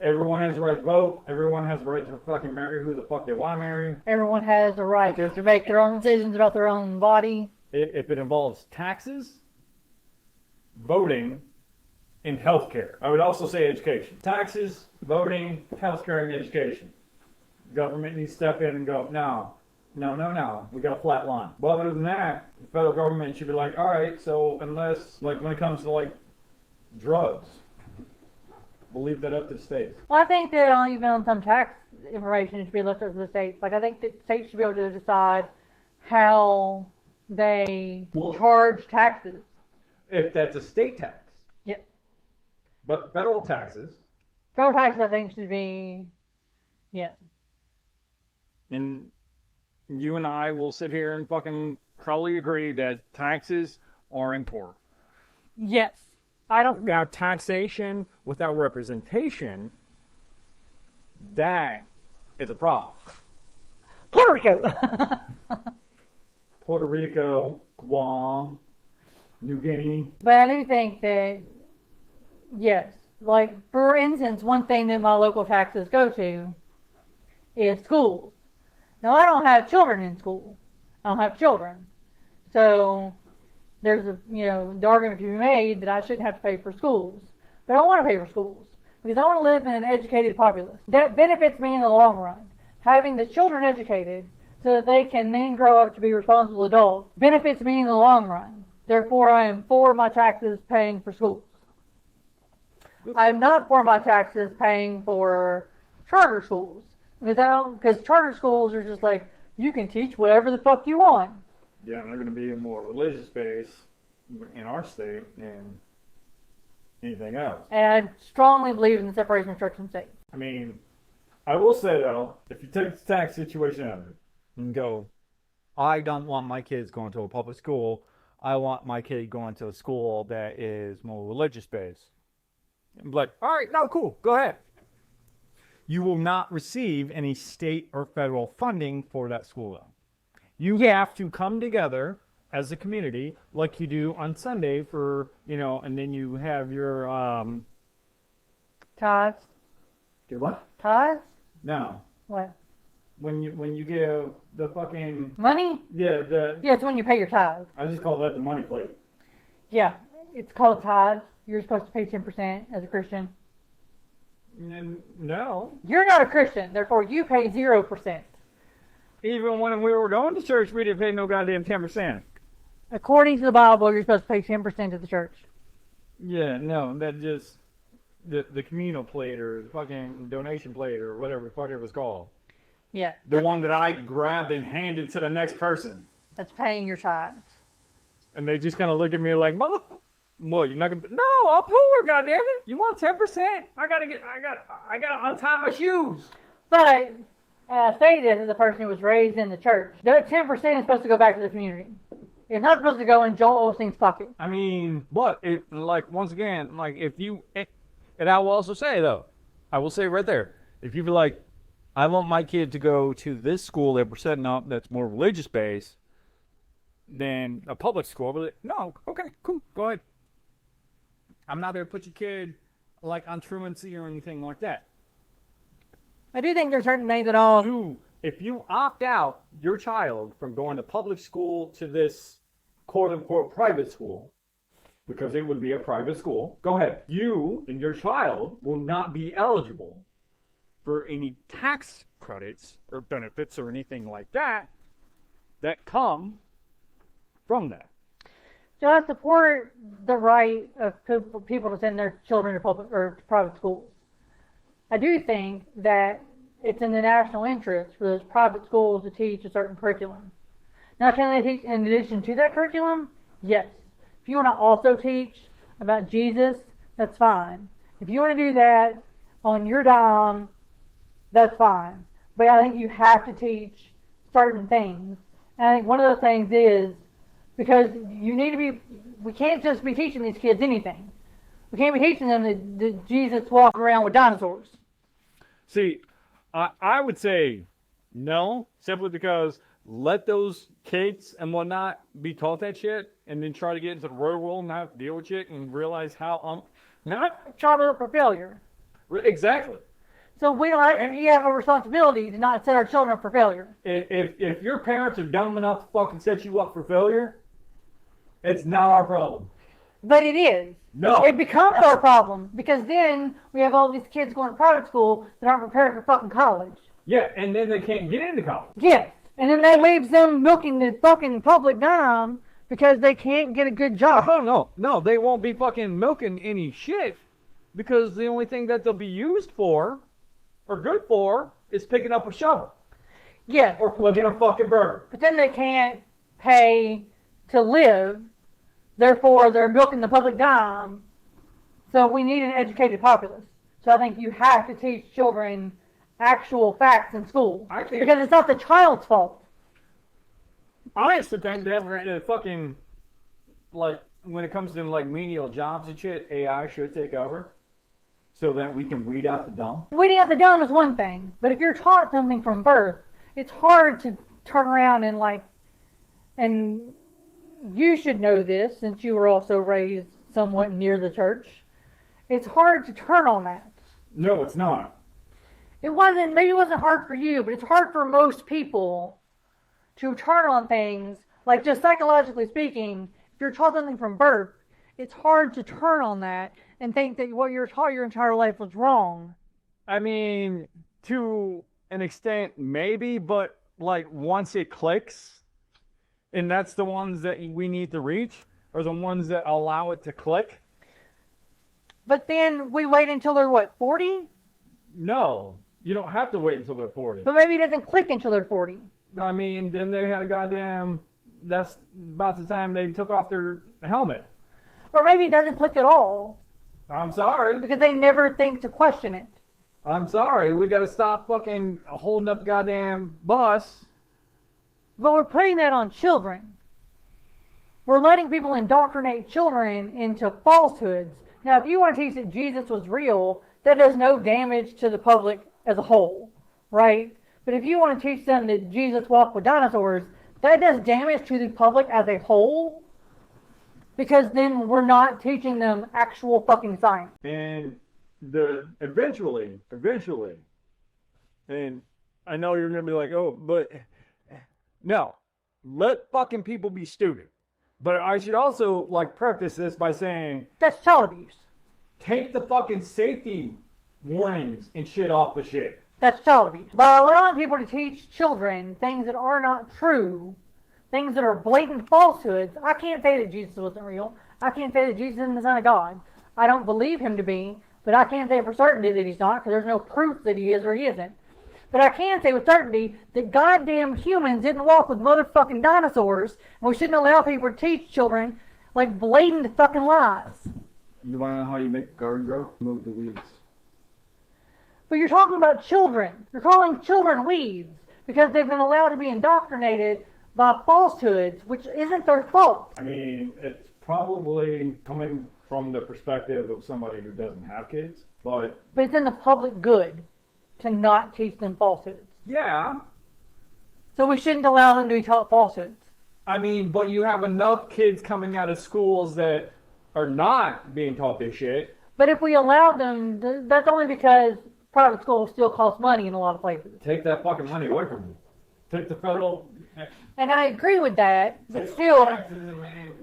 S3: Everyone has the right to vote. Everyone has the right to fucking marry who the fuck they want to marry.
S2: Everyone has the right to make their own decisions about their own body.
S3: If it involves taxes, voting, and healthcare. I would also say education. Taxes, voting, healthcare, and education. Government needs to step in and go, no. We got a flat line. But other than that, the federal government should be like, all right, so unless, like, when it comes to, like, drugs, we'll leave that up to the states.
S2: Well, I think that even on some tax information, it should be left up to the states. Like, I think that states should be able to decide how they charge taxes.
S3: If that's a state tax.
S2: Yep.
S3: But federal taxes.
S2: Federal taxes, I think, should be, yeah.
S3: And you and I will sit here and fucking probably agree that taxes are important.
S2: Yes. I don't.
S3: Now, taxation without representation, that is a problem.
S2: Puerto Rico.
S3: Puerto Rico, Guam, New Guinea.
S2: But I do think that, yes. Like, for instance, one thing that my local taxes go to is schools. Now, I don't have children in school. I don't have children. So, there's the argument to be made that I shouldn't have to pay for schools. But I don't want to pay for schools because I want to live in an educated populace. That benefits me in the long run. Having the children educated so that they can then grow up to be responsible adults benefits me in the long run. Therefore, I am for my taxes paying for schools. I'm not for my taxes paying for charter schools because charter schools are just like, you can teach whatever the fuck you want.
S1: yeah, they're going to be a more religious base in our state than anything else.
S2: And I strongly believe in the separation of church and state.
S1: I mean, I will say though, if you take the tax situation out of it and go, I don't want my kids going to a public school. I want my kid going to a school that is more religious based. I'm like, all right, no, cool, go ahead. You will not receive any state or federal funding for that school though. You have to come together as a community like you do on Sunday for, and then you have your,
S2: Tithes?
S1: do what?
S2: Tithes?
S1: No.
S2: What?
S1: When you give the fucking,
S2: Money?
S1: yeah,
S2: Yeah, it's when you pay your tithes.
S1: I just call that the money plate.
S2: Yeah, it's called tithes. You're supposed to pay 10% as a Christian.
S1: No.
S2: You're not a Christian, therefore you pay 0%.
S1: Even when we were going to church, we didn't pay no goddamn 10%.
S2: According to the Bible, you're supposed to pay 10% to the church.
S1: Yeah, no, that just, the communal plate or the fucking donation plate or whatever the fuck it was called.
S2: Yeah,
S1: The one that I grabbed and handed to the next person.
S2: that's paying your tithes.
S1: And they just kind of looked at me like, mother, what, you're not going to, no, I'm poor, goddamn it. You want 10%? I got to untie my shoes.
S2: But I say this as a person who was raised in the church. That 10% is supposed to go back to the community. It's not supposed to go in Joel Osteen's pocket.
S1: I mean, but once again, and I will also say though, I will say right there, if you be like, I want my kid to go to this school that we're setting up that's more religious based than a public school, but no, okay, cool, go ahead. I'm not going to put your kid on truancy or anything like that.
S2: I do think there's certain things that all...
S1: If you opt out your child from going to public school to this quote-unquote private school, because it would be a private school, go ahead. You and your child will not be eligible for any tax credits or benefits or anything like that come from that.
S2: So I support the right of people to send their children to public or to private schools. I do think that it's in the national interest for those private schools to teach a certain curriculum. Now, can they teach in addition to that curriculum? Yes. If you want to also teach about Jesus, that's fine. If you want to do that on your dime, that's fine. But I think you have to teach certain things. And I think one of those things is, because we can't just be teaching these kids anything. We can't be teaching them that Jesus walked around with dinosaurs.
S1: See, I would say no, simply because let those kids and whatnot be taught that shit and then try to get into the real world and have to deal with shit and realize how not
S2: Try to look for failure.
S1: exactly.
S2: So we have a responsibility to not set our children up for failure.
S1: If your parents are dumb enough to fucking set you up for failure, it's not our problem.
S2: But it is.
S1: No.
S2: It becomes our problem because then we have all these kids going to private school that aren't prepared for fucking college.
S1: Yeah, and then they can't get into college.
S2: Yes. And then that leaves them milking the fucking public dime because they can't get a good job.
S1: Oh, no, they won't be fucking milking any shit because the only thing that they'll be used for or good for is picking up a shovel
S2: Yes.
S1: or flipping a fucking burger.
S2: But then they can't pay to live. Therefore, they're milking the public dime. So we need an educated populace. So I think you have to teach children actual facts in school. Because it's not the child's fault.
S1: I used to think that fucking, when it comes to menial jobs and shit, AI should take over so that we can weed out the dumb.
S2: Weeding out the dumb is one thing. But if you're taught something from birth, it's hard to turn around and you should know this since you were also raised somewhat near the church. It's hard to turn on that.
S1: No, it's not.
S2: Maybe it wasn't hard for you, but it's hard for most people to turn on things, just psychologically speaking, if you're taught something from birth, it's hard to turn on that and think that what you're taught your entire life was wrong.
S1: I mean, to an extent, maybe, but once it clicks, and that's the ones that we need to reach, are the ones that allow it to click.
S2: But then we wait until they're, 40?
S1: No, you don't have to wait until they're 40.
S2: But maybe it doesn't click until they're 40.
S1: I mean, then they had a goddamn
S3: that's about the time they took off their helmet.
S2: Or maybe it doesn't click at all
S3: I'm sorry.
S2: because they never think to question it.
S3: I'm sorry. We gotta stop fucking holding up the goddamn bus.
S2: But we're putting that on children. We're letting people indoctrinate children into falsehoods. Now, if you want to teach that Jesus was real, that does no damage to the public as a whole, right? But if you want to teach them that Jesus walked with dinosaurs, that does damage to the public as a whole, because then we're not teaching them actual fucking science.
S3: And eventually, and I know you're gonna be like, oh, but no, let fucking people be stupid. But I should also like preface this by saying,
S2: That's child abuse.
S3: take the fucking safety warnings and shit off the shit.
S2: That's child abuse. By allowing people to teach children things that are not true, things that are blatant falsehoods, I can't say that Jesus wasn't real. I can't say that Jesus isn't the Son of God. I don't believe him to be, but I can't say for certainty that he's not, because there's no proof that he is or he isn't. But I can say with certainty that goddamn humans didn't walk with motherfucking dinosaurs, and we shouldn't allow people to teach children like blatant fucking lies.
S4: You want to know how you make a garden grow? Move the weeds.
S2: But you're talking about children. You're calling children weeds because they've been allowed to be indoctrinated by falsehoods, which isn't their fault.
S1: I mean, it's probably coming from the perspective of somebody who doesn't have kids, but
S2: But it's in the public good to not teach them falsehoods.
S3: Yeah,
S2: So we shouldn't allow them to be taught falsehoods.
S3: I mean, but you have enough kids coming out of schools that are not being taught this shit.
S2: But if we allow them, that's only because private schools still cost money in a lot of places.
S1: take that fucking money away from them. Take the federal.
S2: And I agree with that, but still,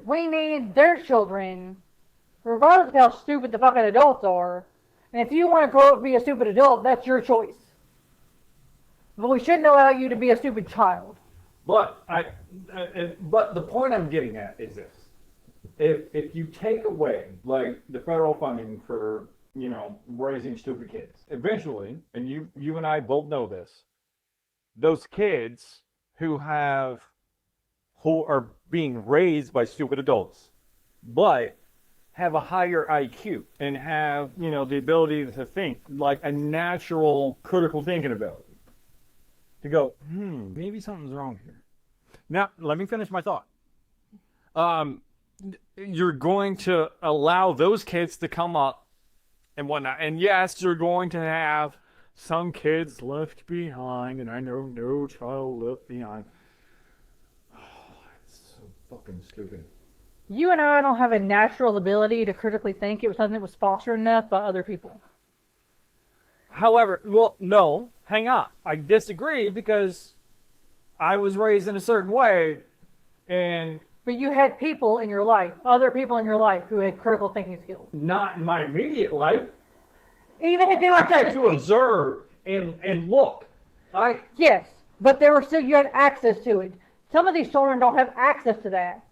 S2: we need their children, regardless of how stupid the fucking adults are. And if you want to grow up to be a stupid adult, that's your choice. But we shouldn't allow you to be a stupid child.
S1: But but the point I'm getting at is this: if you take away like the federal funding for raising stupid kids, eventually, and you and I both know this, those kids who are being raised by stupid adults, but have a higher IQ and have the ability to think like a natural critical thinking ability. To go, maybe something's wrong here. Now, let me finish my thought. You're going to allow those kids to come up and whatnot. And yes, you're going to have some kids left behind, and I know no child left behind. It's so fucking stupid.
S2: You and I don't have a natural ability to critically think. It was something that was fostered enough by other people.
S3: However, well, no, hang on. I disagree because I was raised in a certain way, and
S2: But you had people in your life, other people in your life, who had critical thinking skills.
S1: Not in my immediate life.
S2: Even if you
S1: I
S2: were
S1: had to observe and look.
S2: Yes, but there were still, you had access to it. Some of these children don't have access to that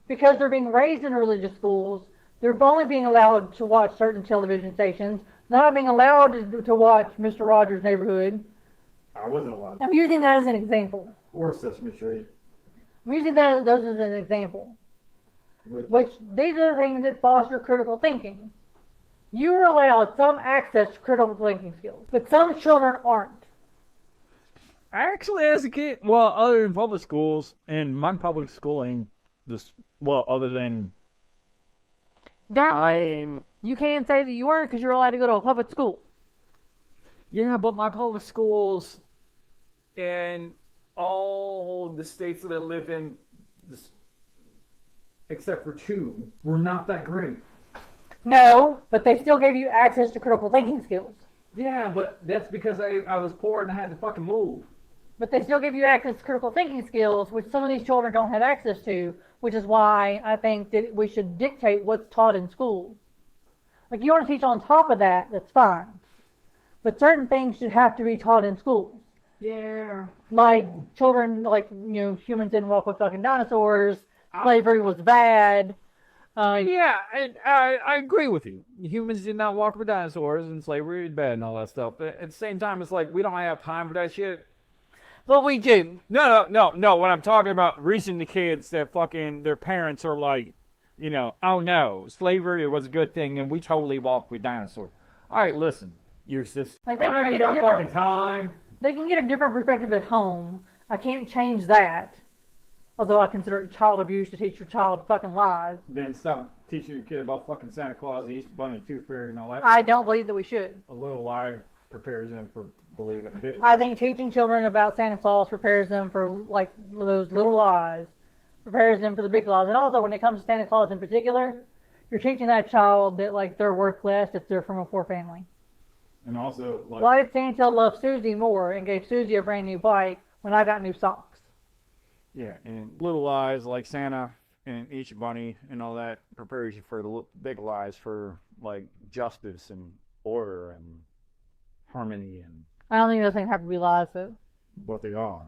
S2: because they're being raised in religious schools. They're only being allowed to watch certain television stations. They're not being allowed to watch Mr. Rogers' Neighborhood.
S1: I wasn't allowed.
S2: I'm using that as an example.
S1: Or Sesame Street.
S2: I'm using those as an example. Which, these are the things that foster critical thinking. You are allowed some access to critical thinking skills, but some children aren't.
S3: actually, as a kid, well, other than public schools, and my public schooling, other than
S2: You can't say that you weren't because you're allowed to go to a public school.
S3: yeah, but my public schools in all the states that I live in, except for two, were not that great.
S2: No, but they still gave you access to critical thinking skills.
S3: Yeah, but that's because I was poor and I had to fucking move.
S2: But they still give you access to critical thinking skills, which some of these children don't have access to, which is why I think that we should dictate what's taught in school. Like, you want to teach on top of that, that's fine. But certain things should have to be taught in schools.
S3: Yeah.
S2: Like, children, humans didn't walk with fucking dinosaurs, slavery was bad.
S3: Yeah, I agree with you. Humans did not walk with dinosaurs and slavery was bad and all that stuff. But at the same time, it's like we don't have time for that shit.
S2: But we do.
S1: No. When I'm talking about reaching the kids that fucking their parents are like, you know, oh no, slavery was a good thing and we totally walked with dinosaurs. All right, listen, you're just
S2: Like,
S1: fucking time.
S2: they can get a different perspective at home. I can't change that. Although I consider it child abuse to teach your child fucking lies.
S1: Then stop teaching your kid about fucking Santa Claus, the Easter Bunny, the Tooth Fairy, and all that.
S2: I don't believe that we should.
S1: A little lie prepares them for believing it.
S2: I think teaching children about Santa Claus prepares them for like those little lies, prepares them for the big lies. And also when it comes to Santa Claus in particular, you're teaching that child that like they're worth less if they're from a poor family.
S1: And also, like,
S2: Why did Santa love Susie more and gave Susie a brand new bike when I got new socks?
S1: yeah, and little lies like Santa and Easter Bunny and all that prepares you for the big lies for like justice and order and harmony and
S2: I don't think those things have to be lies though.
S1: what they are.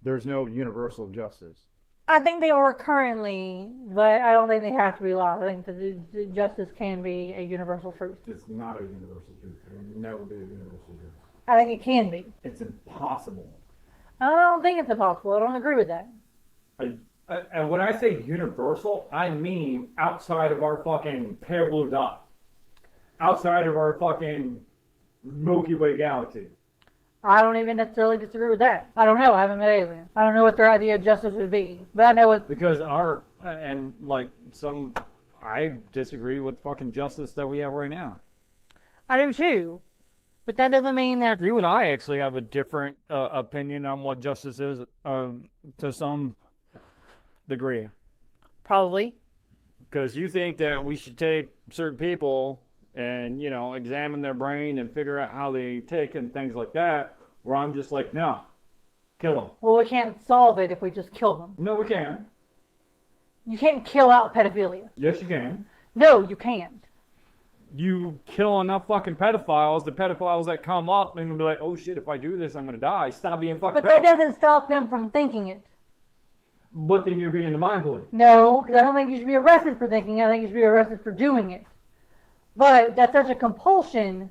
S1: There's no universal justice.
S2: I think they are currently, but I don't think they have to be lies. I think that the justice can be a universal truth.
S1: It's not a universal truth. It will never be a universal truth.
S2: I think it can be.
S1: It's impossible.
S2: I don't think it's impossible. I don't agree with that.
S1: And when I say universal, I mean outside of our fucking pale blue dot. Outside of our fucking Milky Way galaxy.
S2: I don't even necessarily disagree with that. I don't know. I haven't met aliens. I don't know what their idea of justice would be. But I know what.
S1: Because I disagree with fucking justice that we have right now.
S2: I do too. But that doesn't mean that.
S1: You and I actually have a different opinion on what justice is to some degree.
S2: Probably.
S1: Because you think that we should take certain people and, you know, examine their brain and figure out how they tick and things like that, where I'm just like, no, kill them.
S2: Well, we can't solve it if we just kill them.
S1: No, we can.
S2: You can't kill out pedophilia.
S1: Yes, you can.
S2: No, you can't.
S1: You kill enough fucking pedophiles, the pedophiles that come up and be like, oh shit, if I do this, I'm going to die. Stop being fucking
S2: But that
S1: pedophiles.
S2: doesn't stop them from thinking it.
S1: But then you're being the mind police.
S2: No, because I don't think you should be arrested for thinking. I think you should be arrested for doing it. But that's such a compulsion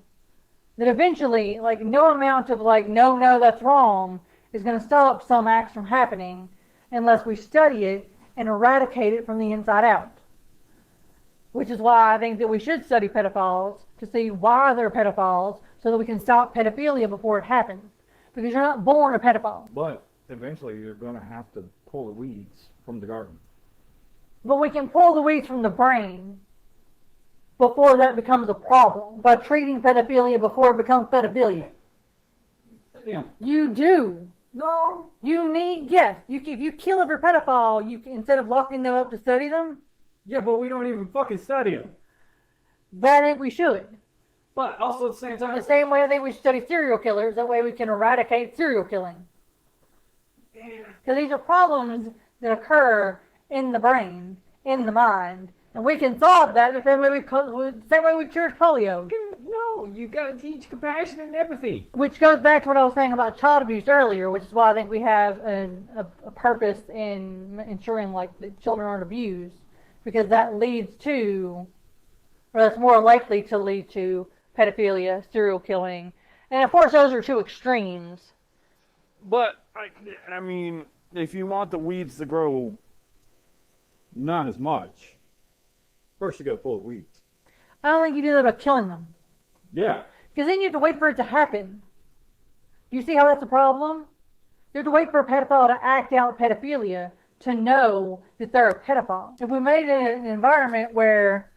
S2: that eventually, like, no amount of, like, no, that's wrong is going to stop some acts from happening unless we study it and eradicate it from the inside out. Which is why I think that we should study pedophiles to see why they're pedophiles so that we can stop pedophilia before it happens. Because you're not born a pedophile.
S1: But eventually you're going to have to pull the weeds from the garden.
S2: But we can pull the weeds from the brain before that becomes a problem. By treating pedophilia before it becomes pedophilia.
S1: Yeah.
S2: You do.
S1: No.
S2: You need, yes. If you kill every pedophile, you can, instead of locking them up to study them,
S1: Yeah, but we don't even fucking study them.
S2: but I think we should.
S1: But also at the same
S2: The
S1: time,
S2: same way I think we should study serial killers. That way we can eradicate serial killing. Because these are problems that occur in the brain, in the mind, and we can solve that the same way we cured polio.
S1: no, you gotta teach compassion and empathy.
S2: Which goes back to what I was saying about child abuse earlier, which is why I think we have a purpose in ensuring like that children aren't abused, because that leads to, or that's more likely to lead to pedophilia, serial killing, and of course those are two extremes.
S1: But I mean, if you want the weeds to grow, not as much. First, you gotta pull the weeds.
S2: I don't think you do that by killing them,
S1: Yeah.
S2: because then you have to wait for it to happen. Do you see how that's a problem? You have to wait for a pedophile to act out pedophilia to know that they're a pedophile. If we made it an environment where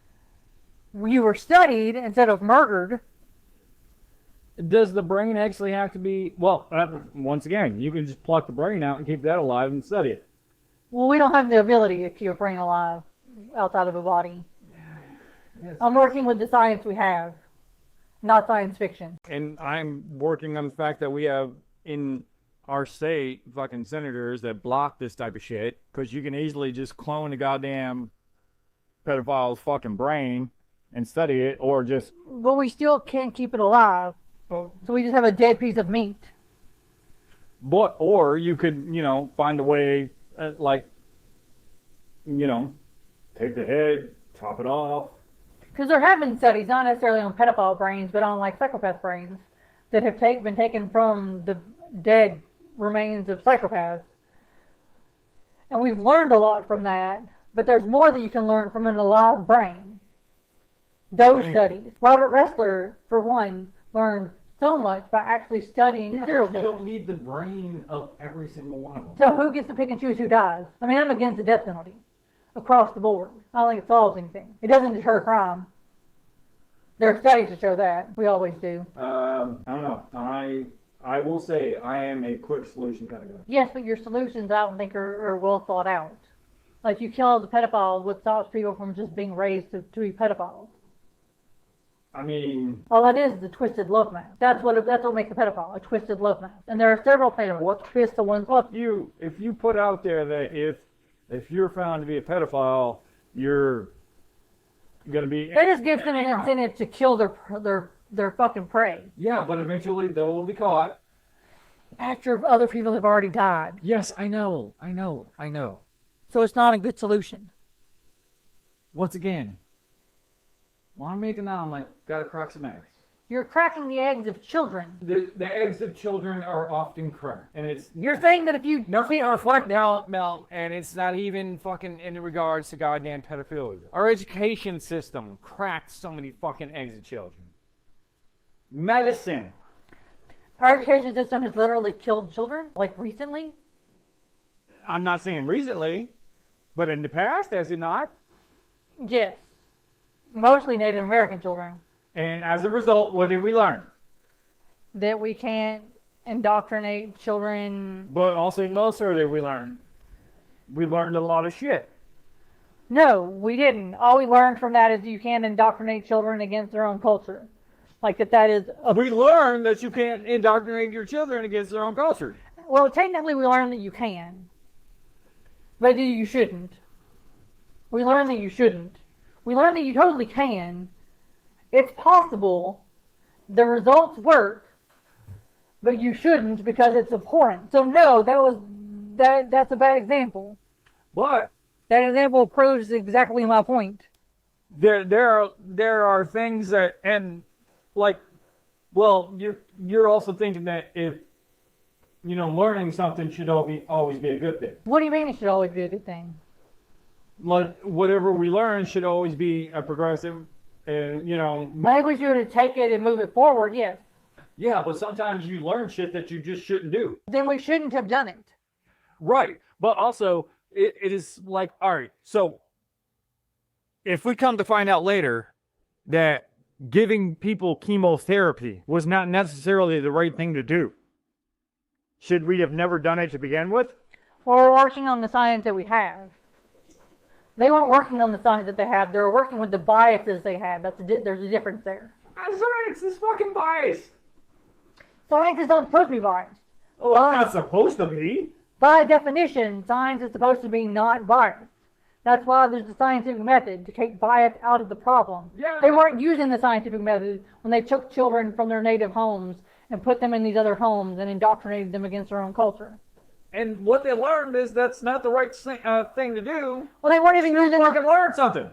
S2: you were studied instead of murdered,
S1: Does the brain actually have to be? Well, once again, you can just pluck the brain out and keep that alive and study it.
S2: well, we don't have the ability to keep a brain alive outside of a body.
S1: Yes.
S2: I'm working with the science we have, not science fiction.
S1: And I'm working on the fact that we have in our state fucking senators that block this type of shit, because you can easily just clone a goddamn pedophile's fucking brain and study it, or just
S2: But we still can't keep it alive. So we just have a dead piece of meat.
S1: or you could, you know, find a way, like, you know, take the head, chop it off.
S2: Because there have been studies, not necessarily on pedophile brains, but on like psychopath brains that have been taken from the dead remains of psychopaths. And we've learned a lot from that, but there's more that you can learn from an alive brain. Those studies. Robert Ressler, for one, learned so much by actually studying serial
S3: You
S2: killers.
S3: don't need the brain of every single one of them.
S2: So who gets to pick and choose who dies? I mean, I'm against the death penalty across the board. I don't think it solves anything. It doesn't deter crime. There are studies to show that. We always do.
S4: I don't know. I will say I am a quick solution kind of guy.
S2: Yes, but your solutions I don't think are well thought out. Like you kill the pedophiles, what stops people from just being raised to be pedophiles?
S4: I mean,
S2: All that is a twisted love mask. That's what makes a pedophile, a twisted love mask. And there are several pedophiles. What twists the one's love?
S4: if you put out there that if you're found to be a pedophile, you're gonna be.
S2: That just gives them an incentive to kill their fucking prey
S3: Yeah, but eventually they will be caught.
S2: after other people have already died.
S3: Yes, I know.
S2: So it's not a good solution.
S3: Once again, while I'm making an omelet, gotta crack some eggs.
S2: You're cracking the eggs of children.
S3: The eggs of children are often cracked, and it's
S2: You're saying that if you
S5: Nothing reflect now, Mel, and it's not even fucking in regards to goddamn pedophilia. Our education system cracked so many fucking eggs of children.
S3: medicine.
S2: our education system has literally killed children, like recently,
S5: I'm not saying recently, but in the past, has it not?
S2: yes, mostly Native American children,
S3: And as a result, what did we learn?
S2: that we can't indoctrinate children.
S3: But also, also did we learn? We learned a lot of shit.
S2: No, we didn't. All we learned from that is you can't indoctrinate children against their own culture. Like that is
S3: We learned that you can't indoctrinate your children against their own culture.
S2: well, technically we learned that you can, but you shouldn't. We learned that you shouldn't. We learned that you totally can. It's possible. The results work, but you shouldn't because it's abhorrent. So no, that's a bad example.
S3: But
S2: That example proves exactly my point.
S3: there are things that, and like, well, you're also thinking that if learning something should always be a good thing.
S2: What do you mean it should always be a good thing?
S3: Like whatever we learn should always be a progressive, and
S2: I think we should take it and move it forward, yes.
S3: yeah. But sometimes you learn shit that you just shouldn't do.
S2: Then we shouldn't have done it.
S5: Right. But also, it is like, all right, so if we come to find out later that giving people chemotherapy was not necessarily the right thing to do, should we have never done it to begin with?
S2: Well, we're working on the science that we have. They weren't working on the science that they have. They were working with the biases they have. There's a difference there.
S3: Science is fucking biased.
S2: Science is not supposed to be biased.
S3: Oh, it's not supposed to be.
S2: By definition, science is supposed to be not biased. That's why there's the scientific method, to take bias out of the problem.
S3: Yeah.
S2: They weren't using the scientific method when they took children from their native homes and put them in these other homes and indoctrinated them against their own culture.
S3: And what they learned is that's not the right thing to do.
S2: Well, they weren't even using
S3: Fucking learn something.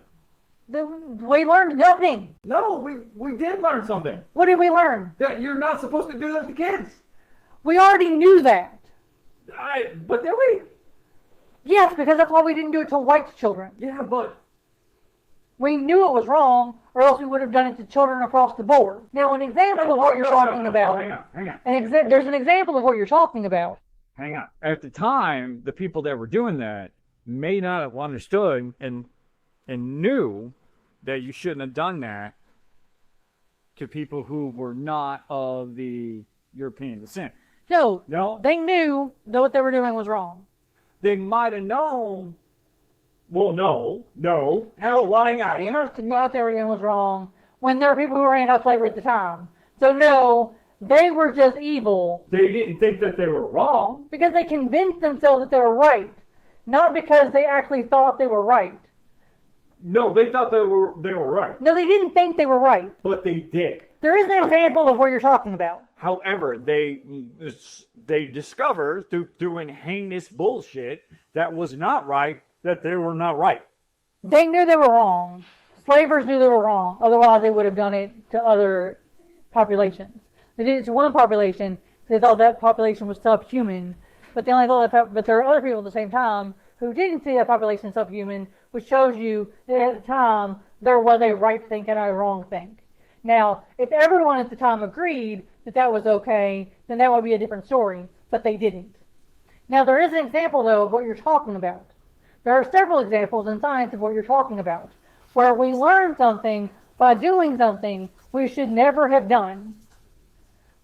S2: We learned nothing.
S3: No, we did learn something.
S2: What did we learn?
S3: That you're not supposed to do that to kids.
S2: We already knew that.
S3: But did we?
S2: Yes, because that's why we didn't do it to white children.
S3: Yeah, but
S2: We knew it was wrong, or else we would have done it to children across the board. Now, an example of what you're talking about.
S3: Hang on.
S2: There's an example of what you're talking about.
S3: Hang on. At the time, the people that were doing that may not have understood and knew that you shouldn't have done that to people who were not of the European descent.
S2: No,
S3: No,
S2: they knew that what they were doing was wrong.
S3: they might have known. Well, no. How lying out
S2: They
S3: here?
S2: understood what they were doing was wrong when there were people who were anti-slavery at the time. So no, they were just evil
S3: They didn't think that they were wrong.
S2: because they convinced themselves that they were right, not because they actually thought they were right.
S3: No, they thought they were right,
S2: No, they didn't think they were right.
S3: but they did.
S2: There is an example of what you're talking about.
S3: However, they discovered through doing heinous bullshit that was not right that they were not right.
S2: They knew they were wrong. Slavers knew they were wrong. Otherwise, they would have done it to other populations. They did it to one population. They thought that population was subhuman, but they only thought that. But there are other people at the same time who didn't see that population subhuman, which shows you that at the time there was a right think and a wrong think. Now, if everyone at the time agreed that that was okay, then that would be a different story, but they didn't. Now, there is an example, though, of what you're talking about. There are several examples in science of what you're talking about, where we learn something by doing something we should never have done.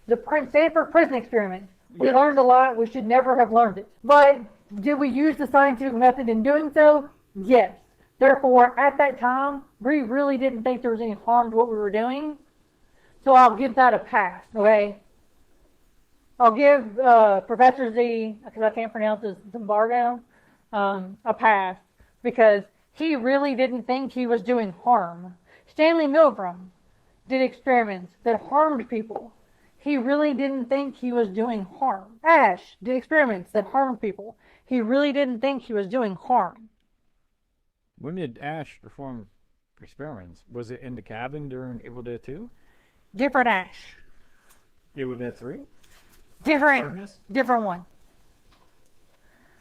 S2: The Stanford prison experiment. We learned a lot. We should never have learned it. But did we use the scientific method in doing so? Yes. Therefore, at that time, we really didn't think there was any harm to what we were doing. So I'll give that a pass, okay? I'll give Professor Z, because I can't pronounce his Zimbardo, a pass, because he really didn't think he was doing harm. Stanley Milgram did experiments that harmed people. He really didn't think he was doing harm. Ash did experiments that harmed people. He really didn't think he was doing harm.
S4: When did Ash perform experiments? Was it in the cabin during Evil Dead 2?
S2: Different Ash.
S4: Evil Dead 3?
S2: Different one.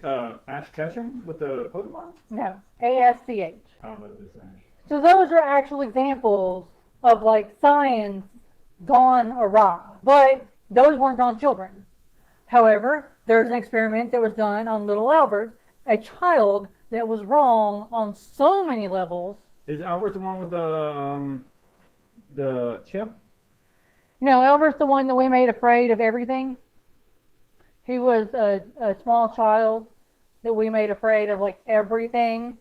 S1: Ash Ketchum with the Pokemon?
S2: No, ASCH.
S1: I don't know what this is.
S2: So those are actual examples of like science gone awry. But those weren't on children. However, there's an experiment that was done on little Albert, a child that was wrong on so many levels.
S1: Is Albert the one with the chip?
S2: No, Albert's the one that we made afraid of everything. He was a small child that we made afraid of like everything.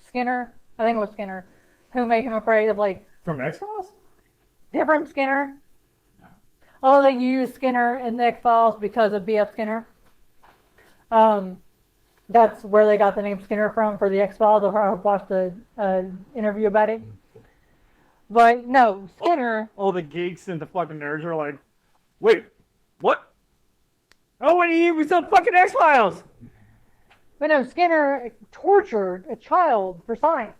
S2: Skinner, I think it was Skinner, who made him afraid of like
S1: From X-Files?
S2: different Skinner. Oh, they used Skinner in the X-Files because of B.F. Skinner. That's where they got the name Skinner from for the X-Files. I watched an interview about it. But no, Skinner.
S1: All the geeks and the fucking nerds are like, wait, what? Oh, when he was on fucking X-Files!
S2: But no, Skinner tortured a child for science.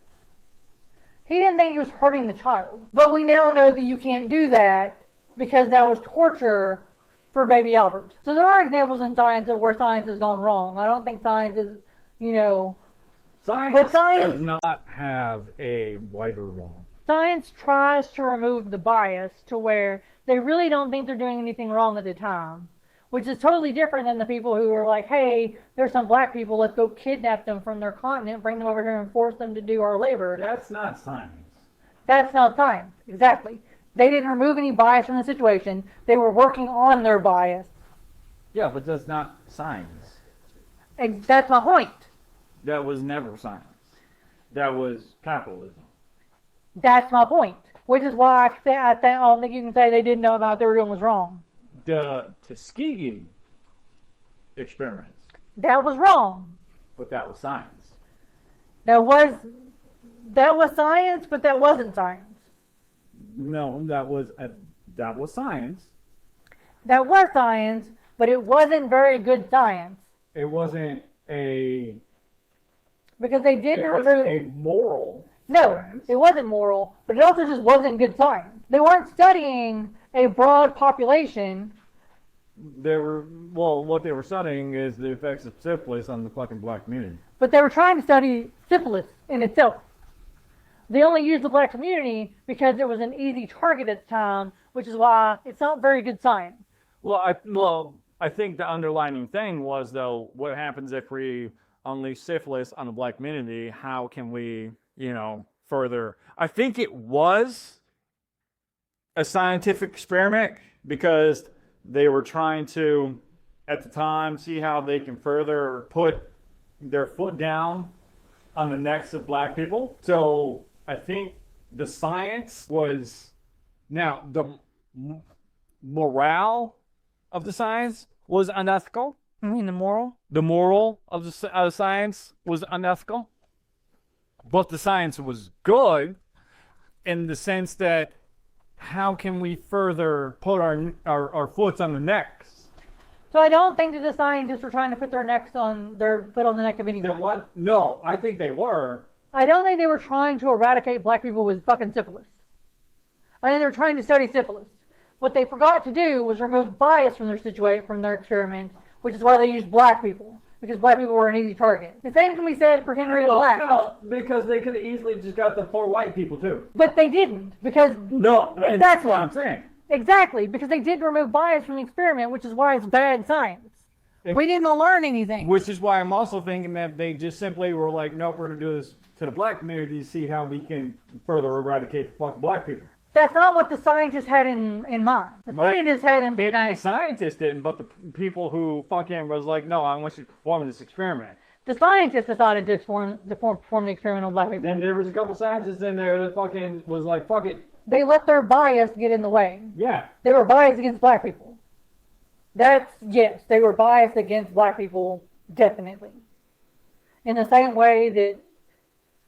S2: He didn't think he was hurting the child. But we now know that you can't do that because that was torture for baby Albert. So there are examples in science of where science has gone wrong. I don't think science is,
S1: Science
S2: but science
S1: does not have a right or wrong.
S2: Science tries to remove the bias to where they really don't think they're doing anything wrong at the time, which is totally different than the people who are like, hey, there's some black people, let's go kidnap them from their continent, bring them over here and force them to do our labor.
S1: That's not science.
S2: That's not science, exactly. They didn't remove any bias from the situation. They were working on their bias.
S1: Yeah, but that's not science.
S2: And that's my point.
S1: That was never science. That was capitalism.
S2: That's my point. Which is why I don't think you can say they didn't know about what they were doing was wrong.
S1: The Tuskegee experiments,
S2: That was wrong.
S1: but that was science.
S2: That was science, but that wasn't science.
S1: No, that was science.
S2: That was science, but it wasn't very good science.
S1: It wasn't a.
S2: Because they didn't
S1: It was
S2: remove...
S1: a moral.
S2: No,
S1: science.
S2: it wasn't moral, but it also just wasn't good science. They weren't studying a broad population.
S1: What they were studying is the effects of syphilis on the fucking black community.
S2: But they were trying to study syphilis in itself. They only used the black community because it was an easy target at the time, which is why it's not very good science.
S3: Well, I think the underlining thing was, though, what happens if we unleash syphilis on the black community? How can we, further? I think it was a scientific experiment because they were trying to, at the time, see how they can further put their foot down on the necks of black people. So I think the science was, now the morale of the science was unethical.
S2: You mean the moral?
S3: The moral of the science was unethical. But the science was good in the sense that how can we further put our foot on the necks?
S2: So I don't think that the scientists were trying to put their foot on the neck of anyone.
S1: What? No, I think they were.
S2: I don't think they were trying to eradicate black people with fucking syphilis. I think they were trying to study syphilis. What they forgot to do was remove bias from their experiment, which is why they used black people, because black people were an easy target. The same can be said for Henry the Black.
S1: No, because they could have easily just got the 4 white people too.
S2: But they didn't, because
S1: No, and
S2: That's
S1: what I'm saying.
S2: exactly, because they did remove bias from the experiment, which is why it's bad science. We didn't learn anything.
S1: Which is why I'm also thinking that they just simply were like, nope, we're going to do this to the black community to see how we can further eradicate the fucking black people.
S2: That's not what the scientists had in mind. The scientists had in
S1: The scientists didn't, but the people who fucking was like, no, I want you to perform this experiment.
S2: The scientists decided to perform the experiment on black people.
S1: Then there was a couple scientists in there that fucking was like, fuck it.
S2: They let their bias get in the way.
S1: Yeah.
S2: They were biased against black people. Yes, they were biased against black people, definitely. In the same way that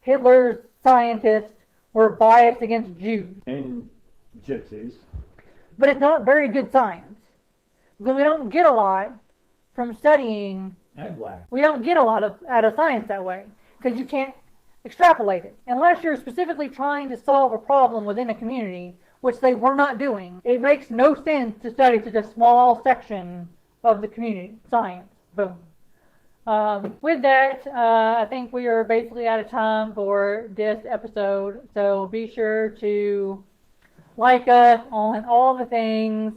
S2: Hitler's scientists were biased against Jews.
S1: And gypsies.
S2: But it's not very good science. Because we don't get a lot from studying.
S1: And black.
S2: We don't get a lot out of science that way. Because you can't extrapolate it. Unless you're specifically trying to solve a problem within a community, which they were not doing. It makes no sense to study such a small section of the community. Science. Boom. With that, I think we are basically out of time for this episode. So be sure to like us on all the things.